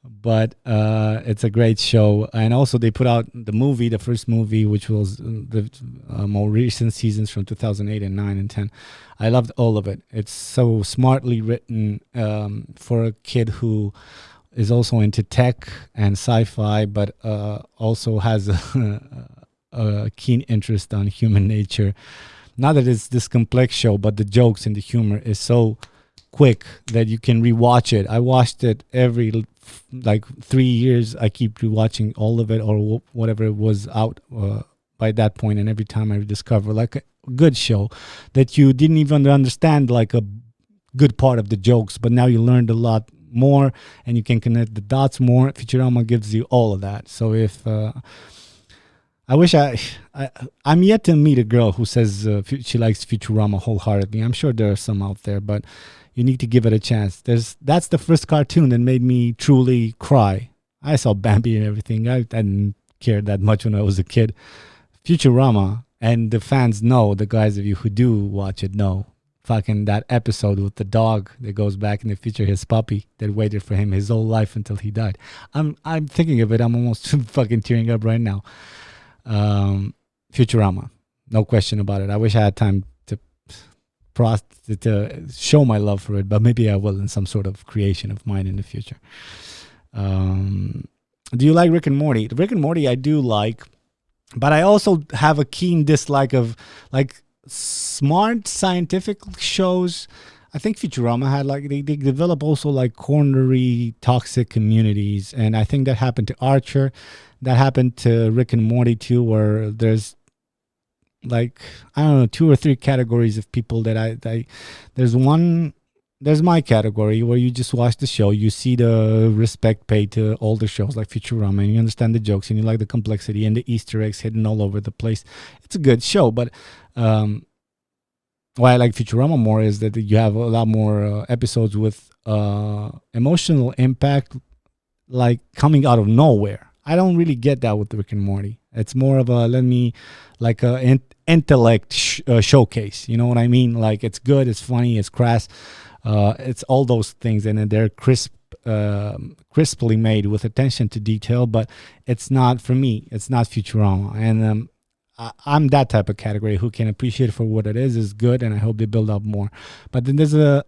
Speaker 2: But it's a great show. And also they put out the first movie, which was the more recent seasons from 2008 and 9 and 10. I loved all of it. It's so smartly written for a kid who is also into tech and sci-fi, but also has a keen interest on human nature. Not that it's this complex show, but the jokes and the humor is so quick that you can rewatch it. I watched it every 3 years. I keep rewatching all of it, or whatever was out by that point, and every time I discover a good show that you didn't even understand a good part of the jokes, but now you learned a lot more and you can connect the dots more. Futurama gives you all of that. So if I wish I'm yet to meet a girl who says she likes Futurama wholeheartedly. I'm sure there are some out there, but you need to give it a chance. That's the first cartoon that made me truly cry. I saw Bambi and everything. I didn't care that much when I was a kid. Futurama, and the fans know, the guys of you who do watch it know, fucking that episode with the dog that goes back in the future, his puppy that waited for him his whole life until he died. I'm thinking of it. I'm almost fucking tearing up right now. Futurama, no question about it. I wish I had time to show my love for it, but maybe I will in some sort of creation of mine in the future. Do you like Rick and Morty? Rick and Morty I do like. But I also have a keen dislike of like smart scientific shows. I think Futurama had like they develop also like cornery toxic communities, and I think that happened to Archer, that happened to Rick and Morty too, where there's like I don't know 2 or 3 categories of people that I there's one there's my category where you just watch the show, you see the respect paid to older shows like Futurama, and you understand the jokes and you like the complexity and the Easter eggs hidden all over the place. It's a good show, but why I like Futurama more is that you have a lot more episodes with emotional impact, like coming out of nowhere. I don't really get that with Rick and Morty. It's more of a like a intellect showcase. You know what I mean? Like it's good, it's funny, it's crass, it's all those things, and they're crisply made with attention to detail. But it's not for me. It's not Futurama, and I'm that type of category who can appreciate it for what it is good, and I hope they build up more. But then there's a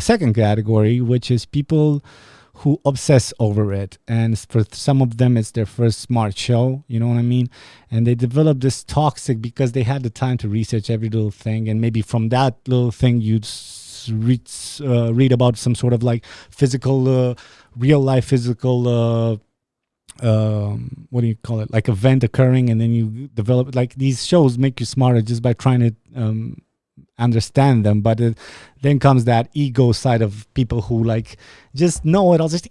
Speaker 2: second category, which is people who obsess over it, and for some of them it's their first smart show, you know what I mean, and they develop this toxic because they had the time to research every little thing, and maybe from that little thing you'd read about some sort of like physical real life physical what do you call it, like event occurring, and then you develop like these shows make you smarter just by trying to understand them. But then comes that ego side of people who like just know it all, just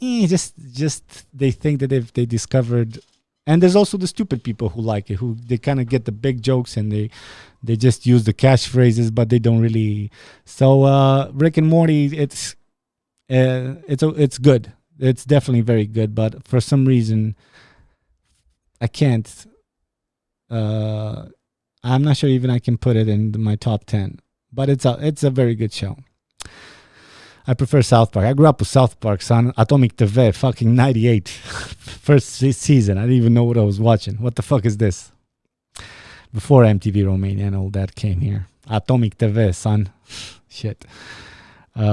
Speaker 2: they think that they discovered. And there's also the stupid people who like it, who they kind of get the big jokes and they just use the catchphrases, but they don't really. So Rick and Morty, it's good. It's definitely very good, but for some reason, I can't. I'm not sure even I can put it in my top 10. But it's a very good show. I prefer South Park. I grew up with South Park, son. Atomic TV, fucking 98. First season. I didn't even know what I was watching. What the fuck is this? Before MTV Romania and all that came here. Atomic TV, son. Shit.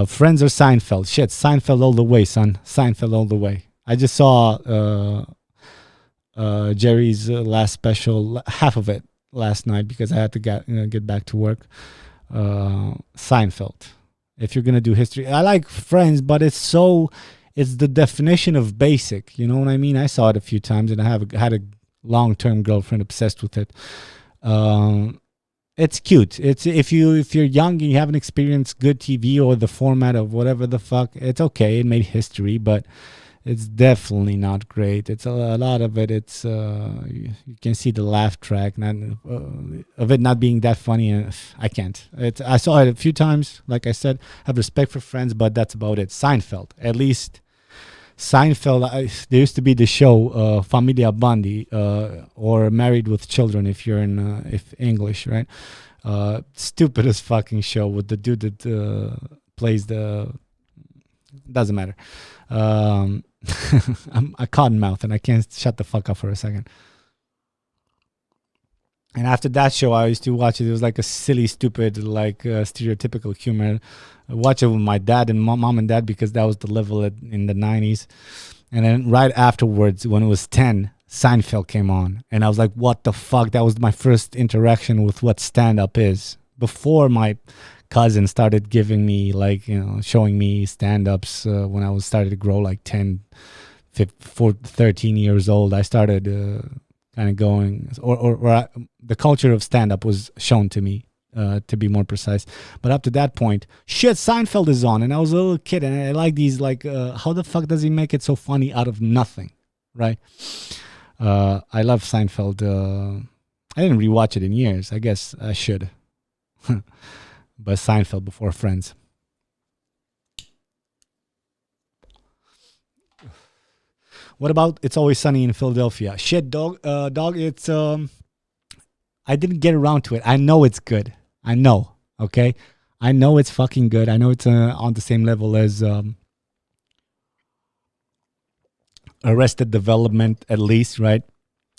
Speaker 2: Friends or Seinfeld? Shit, Seinfeld all the way, son. Seinfeld all the way. I just saw Jerry's last special, half of it last night because I had to get back to work. Seinfeld. If you're gonna do history, I like Friends, but it's the definition of basic. You know what I mean? I saw it a few times, and I had a long-term girlfriend obsessed with it. It's cute. It's if you're young and you haven't experienced good TV or the format of whatever the fuck, it's okay. It made history, but it's definitely not great. It's a lot of it. It's you can see the laugh track, of it not being that funny. I can't. I saw it a few times. Like I said, have respect for Friends, but that's about it. Seinfeld, at least. Seinfeld. There used to be the show Familia Bundy or Married with Children if you're in if English, right? Stupidest fucking show with the dude that plays the. Doesn't matter. I'm a cotton mouth and I can't shut the fuck up for a second. And after that show, I used to watch it. It was like a silly, stupid, like stereotypical humor. I watched it with my dad and mom and dad because that was the level in the 90s. And then right afterwards, when it was 10, Seinfeld came on. And I was like, what the fuck? That was my first interaction with what stand-up is. Before my cousin started giving me like, showing me stand-ups when I was started to grow like 10, 13 years old. I started kind of going, or the culture of stand-up was shown to me, to be more precise. But up to that point, shit, Seinfeld is on, and I was a little kid, and I like these, like, how the fuck does he make it so funny out of nothing, right? I love Seinfeld. I didn't rewatch it in years. I guess I should. But Seinfeld before Friends. What about It's Always Sunny in Philadelphia? Shit, dog. It's I didn't get around to it. I know it's good. I know. Okay, I know it's fucking good. I know it's on the same level as Arrested Development, at least, right?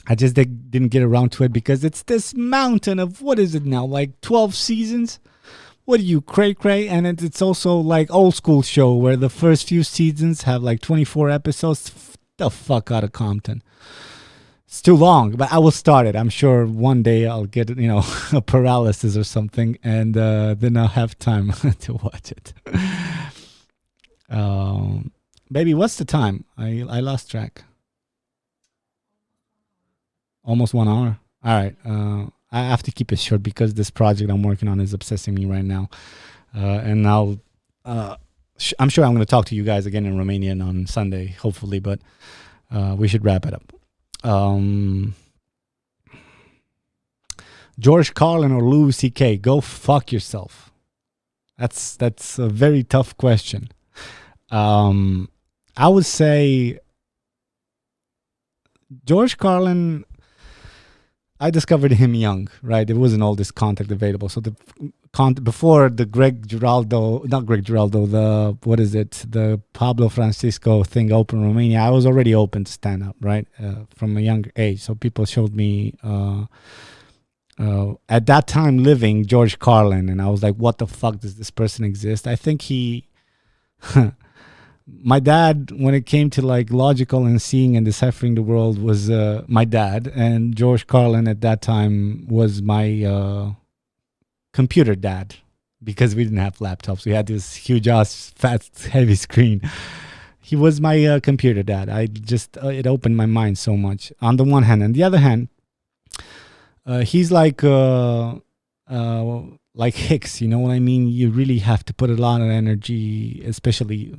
Speaker 2: I just didn't get around to it because it's this mountain of, what is it now, like 12 seasons? What are you, cray? And it's also like old school show where the first few seasons have like 24 episodes. The fuck out of Compton. It's too long, but I will start it. I'm sure one day I'll get, a paralysis or something, and then I'll have time to watch it. Um, Baby, what's the time? I lost track. Almost 1 hour. All right. I have to keep it short because this project I'm working on is obsessing me right now. And I'll, I'm sure I'm going to talk to you guys again in Romanian on Sunday, hopefully, but we should wrap it up. George Carlin or Louis C.K.? Go fuck yourself. That's a very tough question. I would say George Carlin. I discovered him young, right? There wasn't all this content available. So the before the not Greg Giraldo, the Pablo Francisco thing opened in Romania, I was already open to stand up, right? From a younger age. So people showed me at that time living George Carlin, and I was like, what the fuck, does this person exist? I think he my dad, when it came to like logical and seeing and deciphering the world, was my dad, and George Carlin at that time was my computer dad, because we didn't have laptops. We had this huge ass fat heavy screen. He was my computer dad. I just it opened my mind so much on the one hand. On the other hand, he's like Hicks, you know what I mean? You really have to put a lot of energy, especially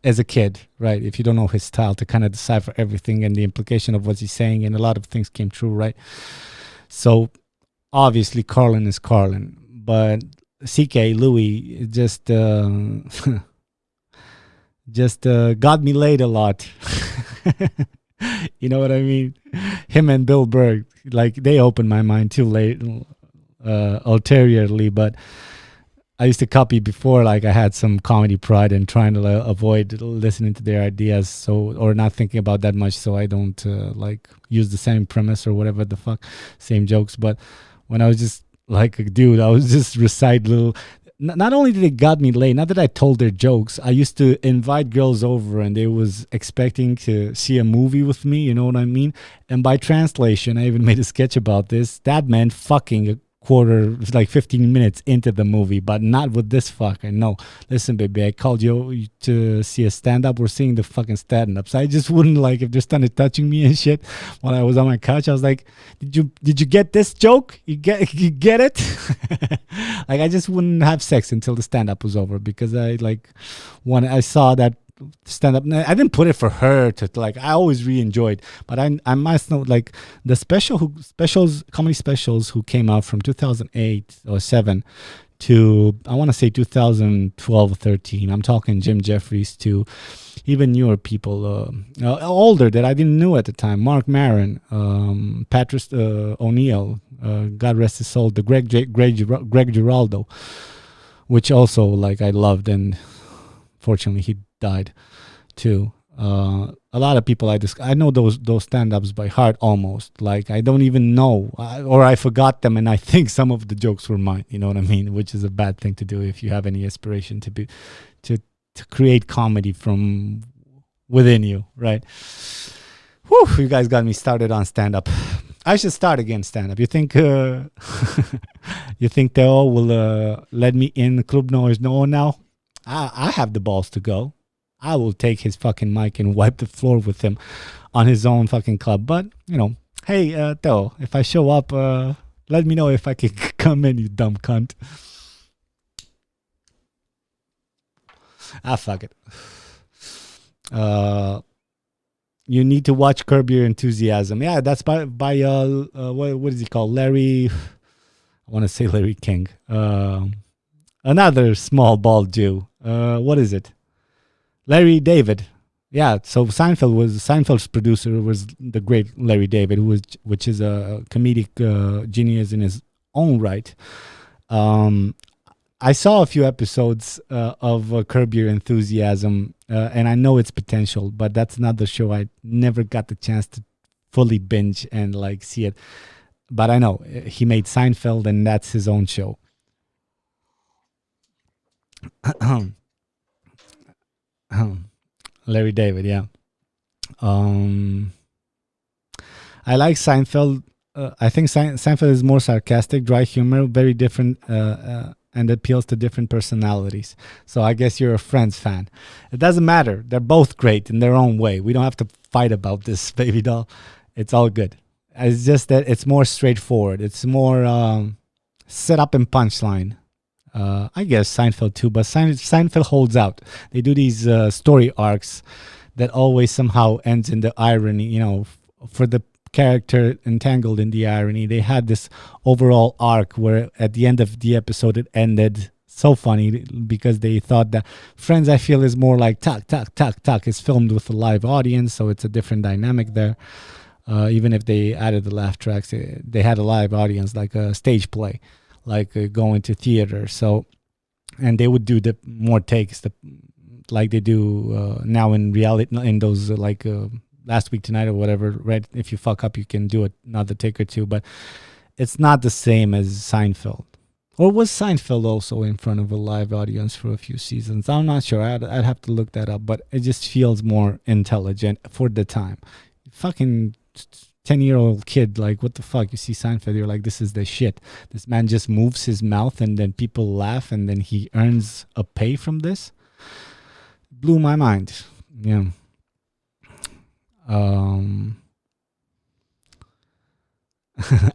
Speaker 2: as a kid, right? If you don't know his style, to kind of decipher everything and the implication of what he's saying, and a lot of things came true, right? So obviously Carlin is Carlin, but CK Louis just got me laid a lot. You know what I mean? Him and Bill Burr, like, they opened my mind too late, ulteriorly, but I used to copy before, like I had some comedy pride and trying to avoid listening to their ideas, or not thinking about that much, so I don't like use the same premise or whatever the fuck, same jokes. But when I was just like a dude, I was just recite little. Not only did they got me laid, not that I told their jokes, I used to invite girls over and they was expecting to see a movie with me, you know what I mean? And by translation, I even made a sketch about this. That meant fucking quarter, like 15 minutes into the movie, but not with this fucker. No, listen, baby, I called you to see a stand-up. We're seeing the fucking stand-ups. I just wouldn't, like, if they started touching me and shit while I was on my couch, I was like, did you get this joke? You get it? Like, I just wouldn't have sex until the stand-up was over, because when I saw that stand up, I didn't put it for her to like. I always really enjoyed, but I must know, like, the comedy specials who came out from 2008 or 7 to, I want to say, 2012 or 13. I'm talking Jim Jeffries to even newer people, older, that I didn't know at the time. Mark Maron, Patrick O'Neill, God rest his soul, the Greg Giraldo, which also, like, I loved, and fortunately he died too. A lot of people I know those stand-ups by heart almost. Like, I don't even know, or I forgot them, and I think some of the jokes were mine. You know what I mean? Which is a bad thing to do if you have any aspiration to create comedy from within you, right? Whew, you guys got me started on stand-up. I should start again stand-up. You think you think Theo will let me in Club Noise No now? I have the balls to go. I will take his fucking mic and wipe the floor with him on his own fucking club. But, hey, Theo, if I show up, let me know if I can come in, you dumb cunt. Fuck it. You need to watch Curb Your Enthusiasm. Yeah, that's by what is he called? Larry, I want to say Larry King. Another small bald Jew. What is it? Larry David. Yeah, so Seinfeld's producer was the great Larry David, which is a comedic genius in his own right. I saw a few episodes of Curb Your Enthusiasm, and I know its potential, but that's another show I never got the chance to fully binge and like see it. But I know he made Seinfeld, and that's his own show. Larry David, yeah. I like Seinfeld. I think Seinfeld is more sarcastic, dry humor, very different, and appeals to different personalities. So I guess you're a Friends fan. It doesn't matter. They're both great in their own way. We don't have to fight about this, baby doll. It's all good. It's just that it's more straightforward. It's more set up and punchline. I guess Seinfeld too, but Seinfeld holds out. They do these story arcs that always somehow ends in the irony. For the character entangled in the irony, they had this overall arc where at the end of the episode it ended so funny because they thought that Friends, I feel, is more like tuck tuck tuck tuck. It's filmed with a live audience, so it's a different dynamic there. Even if they added the laugh tracks, they had a live audience, like a stage play, like going to theater. So, and they would do the more takes, like they do now in reality, in those Last Week Tonight or whatever. Right? If you fuck up, you can do another take or two, but it's not the same as Seinfeld. Or was Seinfeld also in front of a live audience for a few seasons? I'm not sure. I'd have to look that up, but it just feels more intelligent for the time. Fucking 10-year-old kid, like, what the fuck? You see Seinfeld, you're like, this is the shit. This man just moves his mouth and then people laugh and then he earns a pay from this. Blew my mind. Yeah.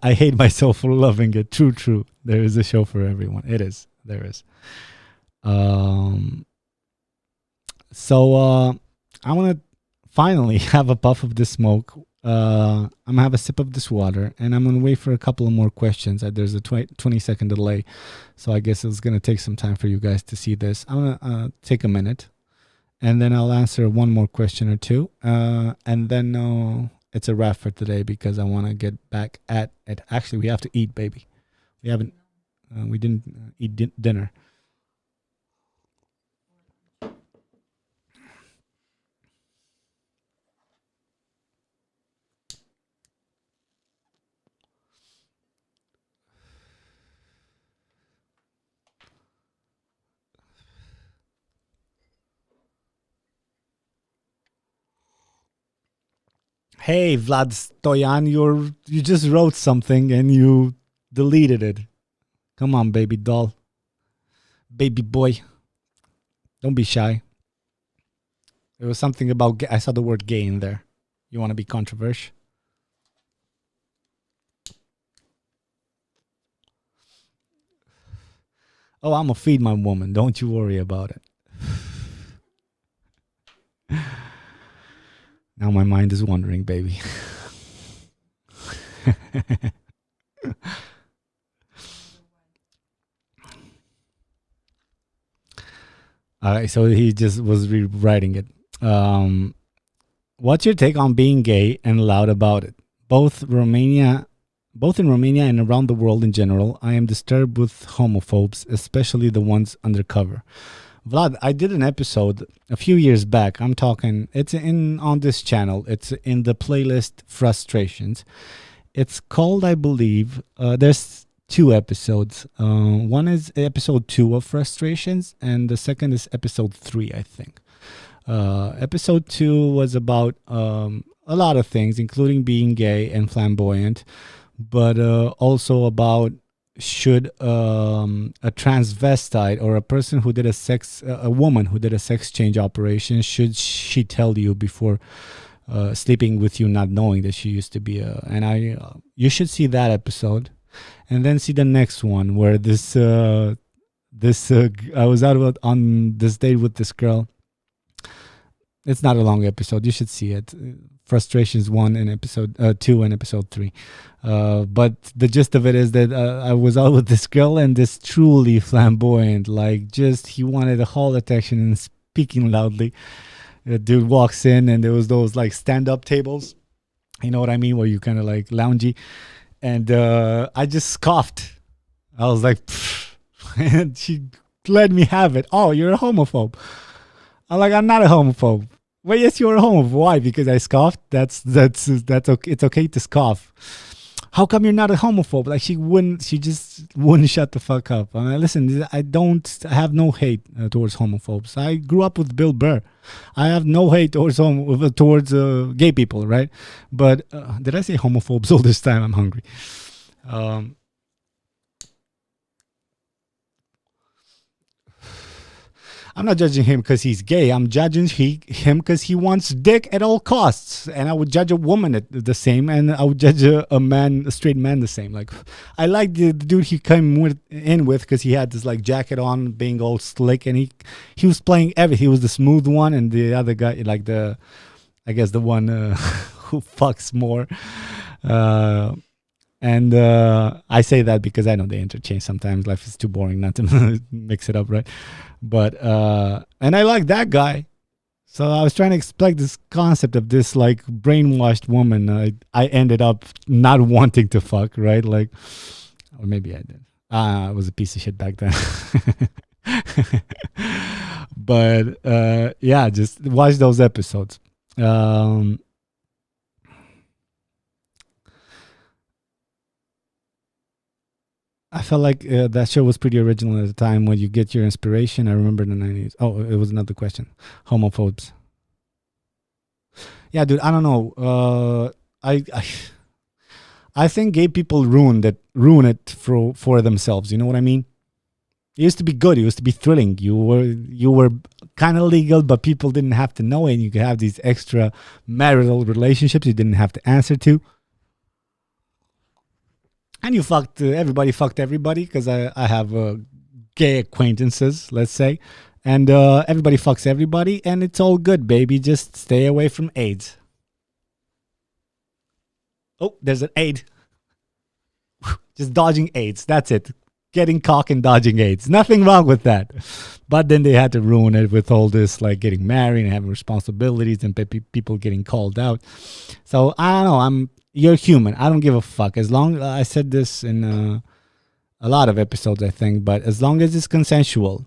Speaker 2: I hate myself for loving it. True. There is a show for everyone. It is. There is. So I want to finally have a puff of this smoke. I'm gonna have a sip of this water, and I'm gonna wait for a couple of more questions. There's a 20-second delay, so I guess it's gonna take some time for you guys to see this. I'm gonna take a minute, and then I'll answer one more question or two, and then it's a wrap for today because I want to get back at it. Actually, we have to eat, baby. We didn't eat dinner. Hey, Vlad Stoyan, you just wrote something and you deleted it. Come on, baby doll. Baby boy. Don't be shy. It was something about, I saw the word gay in there. You want to be controversial? Oh, I'm going to feed my woman. Don't you worry about it. Now my mind is wandering, baby. All right, so he just was rewriting it. What's your take on being gay and loud about it? Both in Romania and around the world in general, I am disturbed with homophobes, especially the ones undercover. Vlad, I did an episode a few years back. I'm talking, it's on this channel. It's in the playlist Frustrations. It's called, I believe, there's 2 episodes. One is episode 2 of Frustrations, and the second is episode 3, I think. Episode 2 was about a lot of things, including being gay and flamboyant, but also about should a transvestite or a person who did a woman who did a sex change operation, should she tell you before sleeping with you, not knowing that she used to be you should see that episode, and then see the next one where I was out on this date with this girl. It's not a long episode. You should see it. Frustrations 1 and episode 2 and episode 3. But the gist of it is that I was out with this girl, and this truly flamboyant, he wanted all attention and speaking loudly. The dude walks in, and there was those stand-up tables. You know what I mean? Where you kind of loungy. And I just scoffed. I was like, pfft. And she let me have it. Oh, you're a homophobe. I'm like, I'm not a homophobe. Well, yes, you're a homophobe. Why? Because I scoffed. That's okay. It's okay to scoff. how come you're not a homophobe? Like she just wouldn't shut the fuck up. I mean, listen, I have no hate towards homophobes. I grew up with Bill Burr. I have no hate towards gay people, right? But did I say homophobes all this time? I'm hungry. I'm not judging him because he's gay. I'm judging him because he wants dick at all costs. And I would judge a woman the same, and I would judge a straight man, the same. Like, I like the dude he came in with because he had this like jacket on, being all slick, and he was playing everything. He was the smooth one, and the other guy, like I guess the one who fucks more. And I say that because I know they interchange sometimes. Life is too boring not to mix it up, right? But and I like that guy. So I was trying to explain this concept of this like brainwashed woman. I ended up not wanting to fuck, right? Like, or maybe I did. I was a piece of shit back then. But yeah, just watch those episodes. I felt like that show was pretty original at the time. When you get your inspiration, I remember the 90s. Oh, it was another question. Homophobes. Yeah, dude, I don't know. I think gay people ruin it for themselves. You know what I mean? It used to be good. It used to be thrilling. You were kind of legal, but people didn't have to know it. And you could have these extra marital relationships you didn't have to answer to. And you everybody fucked everybody, because I have gay acquaintances, let's say. And everybody fucks everybody, and it's all good, baby. Just stay away from AIDS. Oh, there's an AIDS. Just dodging AIDS. That's it. Getting cock and dodging AIDS. Nothing wrong with that. But then they had to ruin it with all this, like getting married and having responsibilities and people getting called out. So I don't know. You're human. I don't give a fuck. As long I said this in a lot of episodes, I think, but as long as it's consensual,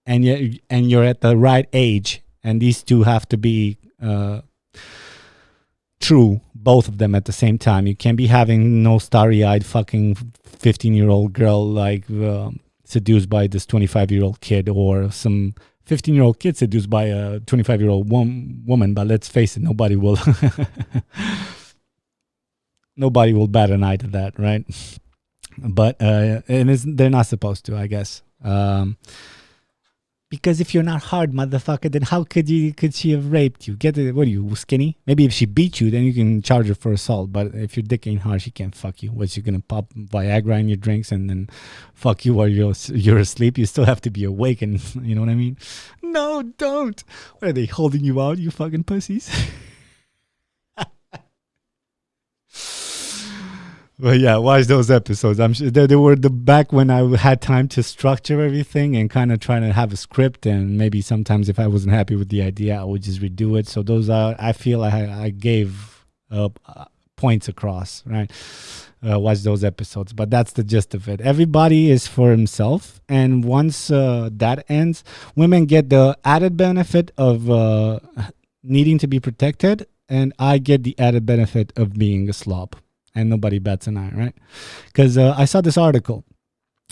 Speaker 2: and you're at the right age, and these two have to be true, both of them at the same time. You can't be having no starry-eyed fucking 15-year-old girl like seduced by this 25-year-old kid, or some 15-year-old kid seduced by a 25-year-old woman. But let's face it, nobody will. Nobody will bat an eye to that, right? But they're not supposed to, I guess. Because if you're not hard, motherfucker, then how could she have raped you? What are you, skinny? Maybe if she beat you, then you can charge her for assault. But if your dick ain't hard, she can't fuck you. What, she gonna pop Viagra in your drinks and then fuck you while you're asleep? You still have to be awake, and you know what I mean? No, don't. What, are they holding you out, you fucking pussies? But yeah, watch those episodes. I'm sure they were back when I had time to structure everything and kind of trying to have a script. And maybe sometimes if I wasn't happy with the idea, I would just redo it. So those are, I feel I gave points across, right? Watch those episodes. But that's the gist of it. Everybody is for himself. And once that ends, women get the added benefit of needing to be protected. And I get the added benefit of being a slob. And nobody bats an eye, right? Because I saw this article,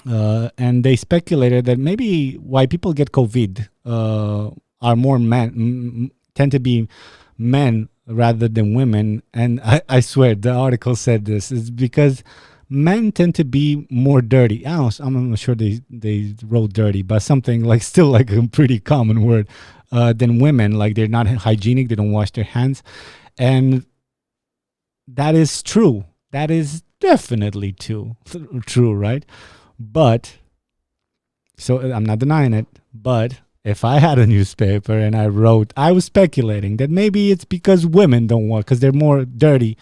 Speaker 2: and they speculated that maybe why people get COVID are more men, tend to be men rather than women. And I swear, the article said this is because men tend to be more dirty. I'm not sure they wrote dirty, but something like still like a pretty common word than women. Like they're not hygienic, they don't wash their hands, and that is true. That is definitely true, right? But, so I'm not denying it, but if I had a newspaper and I was speculating that maybe it's because women don't wash, because they're more dirty.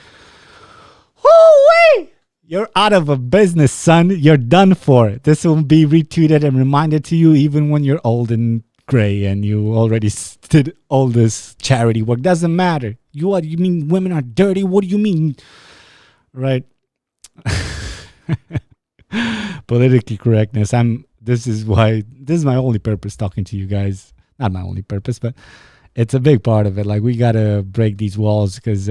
Speaker 2: Woo-wee! You're out of a business, son. You're done for. This will be retweeted and reminded to you even when you're old and gray and you already did all this charity work. Doesn't matter. You mean women are dirty? What do you mean? Right? Politically correctness. This is my only purpose talking to you guys. Not my only purpose, but it's a big part of it. Like, we gotta break these walls because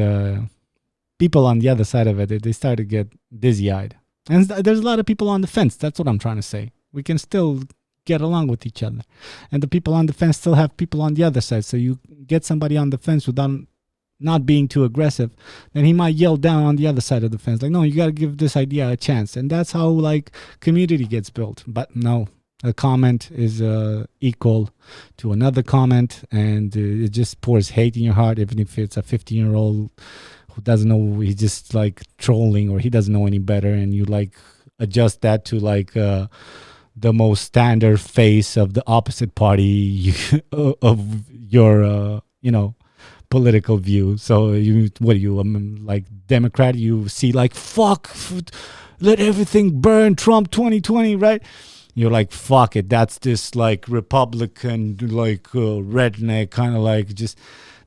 Speaker 2: people on the other side of it, they start to get dizzy-eyed. And there's a lot of people on the fence. That's what I'm trying to say. We can still get along with each other. And the people on the fence still have people on the other side. So you get somebody on the fence without not being too aggressive, then he might yell down on the other side of the fence. Like, no, you got to give this idea a chance. And that's how, like, community gets built. But no, a comment is equal to another comment. And it just pours hate in your heart, even if it's a 15-year-old who doesn't know, he's just like trolling or he doesn't know any better, and you like adjust that to like the most standard face of the opposite party of your political view. So what are you, like Democrat? You see like, fuck, let everything burn, Trump 2020, right? You're like, fuck it, that's this like Republican like redneck kind of like just.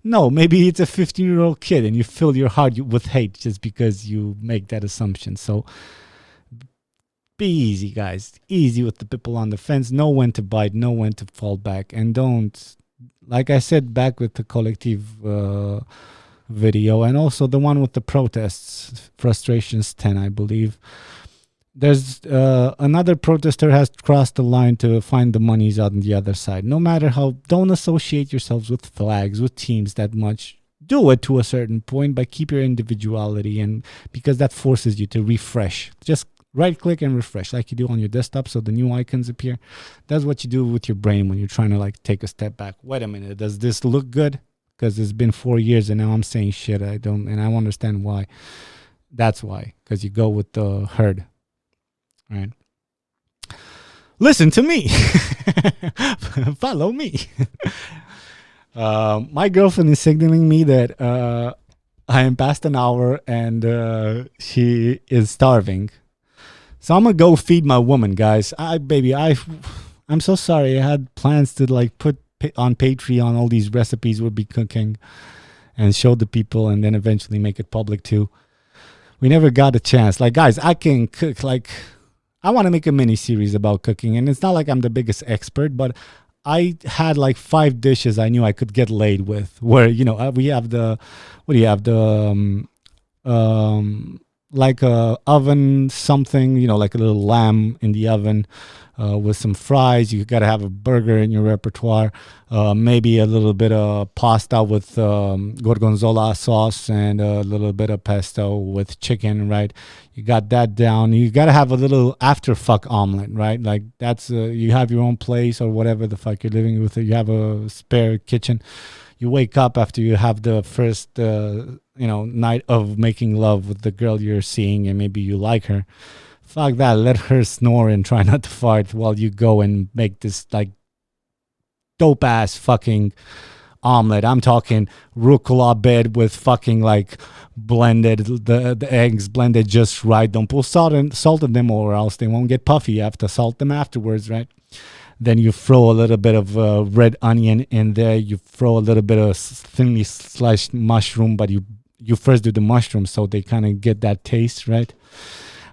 Speaker 2: No, maybe it's a 15-year-old kid and you fill your heart with hate just because you make that assumption. So be easy, guys. Easy with the people on the fence. Know when to bite, know when to fall back. And don't, like I said back with the collective video, and also the one with the protests, Frustrations 10, I believe. There's another protester has crossed the line to find the monies on the other side. No matter how, don't associate yourselves with flags, with teams that much. Do it to a certain point, but keep your individuality, and because that forces you to refresh. Just right click and refresh like you do on your desktop so the new icons appear. That's what you do with your brain when you're trying to like take a step back. Wait a minute, does this look good? Because it's been 4 years and now I'm saying shit I don't, and I understand why. That's why, because you go with the herd. Right. Listen to me. Follow me. My girlfriend is signaling me that I am past an hour and she is starving. So I'm gonna go feed my woman, guys. I'm so sorry. I had plans to like put on Patreon all these recipes we'll be cooking and show the people, and then eventually make it public too. We never got a chance. Like, guys, I can cook like. I want to make a mini series about cooking, and it's not like I'm the biggest expert, but I had like 5 dishes I knew I could get laid with. Where we have the, what do you have, the like a oven something, like a little lamb in the oven with some fries. You got to have a burger in your repertoire, maybe a little bit of pasta with gorgonzola sauce and a little bit of pesto with chicken, right? You got that down. You got to have a little after fuck omelet, right? Like that's you have your own place or whatever the fuck you're living with. You have a spare kitchen. You wake up after you have the first night of making love with the girl you're seeing, and maybe you like her. Fuck that. Let her snore and try not to fart while you go and make this like dope ass fucking omelet. I'm talking rucola bed with fucking like blended the eggs blended just right. Don't put salt in them or else they won't get puffy. You have to salt them afterwards, right? Then you throw a little bit of red onion in there. You throw a little bit of thinly sliced mushroom, but you first do the mushrooms so they kind of get that taste, right?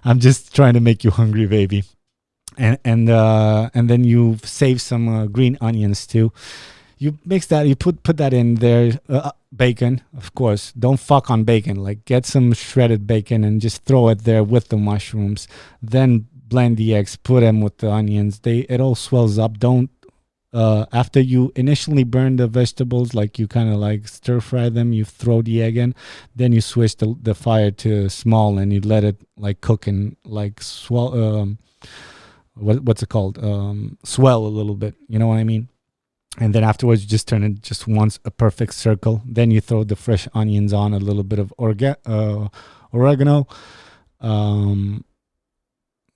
Speaker 2: I'm just trying to make you hungry, baby. And then you save some green onions too. You mix that. You put that in there. Bacon, of course. Don't fuck on bacon. Like get some shredded bacon and just throw it there with the mushrooms. Then blend the eggs. Put them with the onions. It all swells up. Don't after you initially burn the vegetables, like you kind of like stir fry them, you throw the egg in, then you switch the fire to small and you let it like cook and like swell. What's it called? Swell a little bit. You know what I mean? And then afterwards, you just turn it just once, a perfect circle. Then you throw the fresh onions on, a little bit of oregano.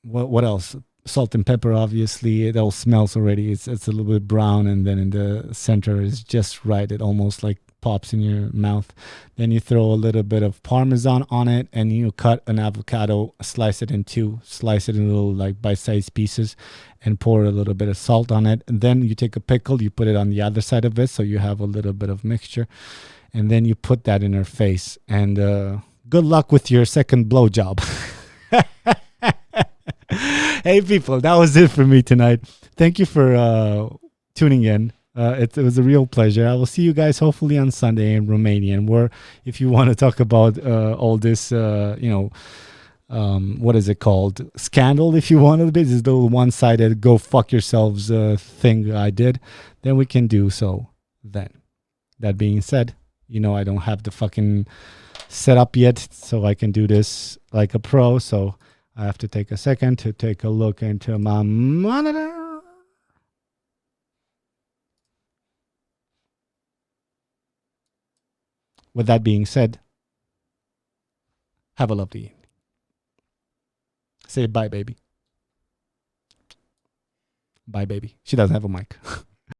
Speaker 2: What else? Salt and pepper, obviously. It all smells already. It's a little bit brown, and then in the center is just right. It almost like pops in your mouth. Then you throw a little bit of Parmesan on it, and you cut an avocado, slice it in two, slice it in little like bite-sized pieces, and pour a little bit of salt on it. And then you take a pickle, you put it on the other side of it, so you have a little bit of mixture, and then you put that in her face. And good luck with your second blowjob. Hey people, that was it for me tonight. Thank you for tuning in. It was a real pleasure. I will see you guys hopefully on Sunday in Romanian, where if you want to talk about all this, what is it called? Scandal, if you want to be, this little one-sided go fuck yourselves thing I did, then we can do so then. That being said, I don't have the fucking setup yet, so I can do this like a pro, so I have to take a second to take a look into my monitor. With that being said, have a lovely evening. Say bye, baby. Bye, baby. She doesn't have a mic.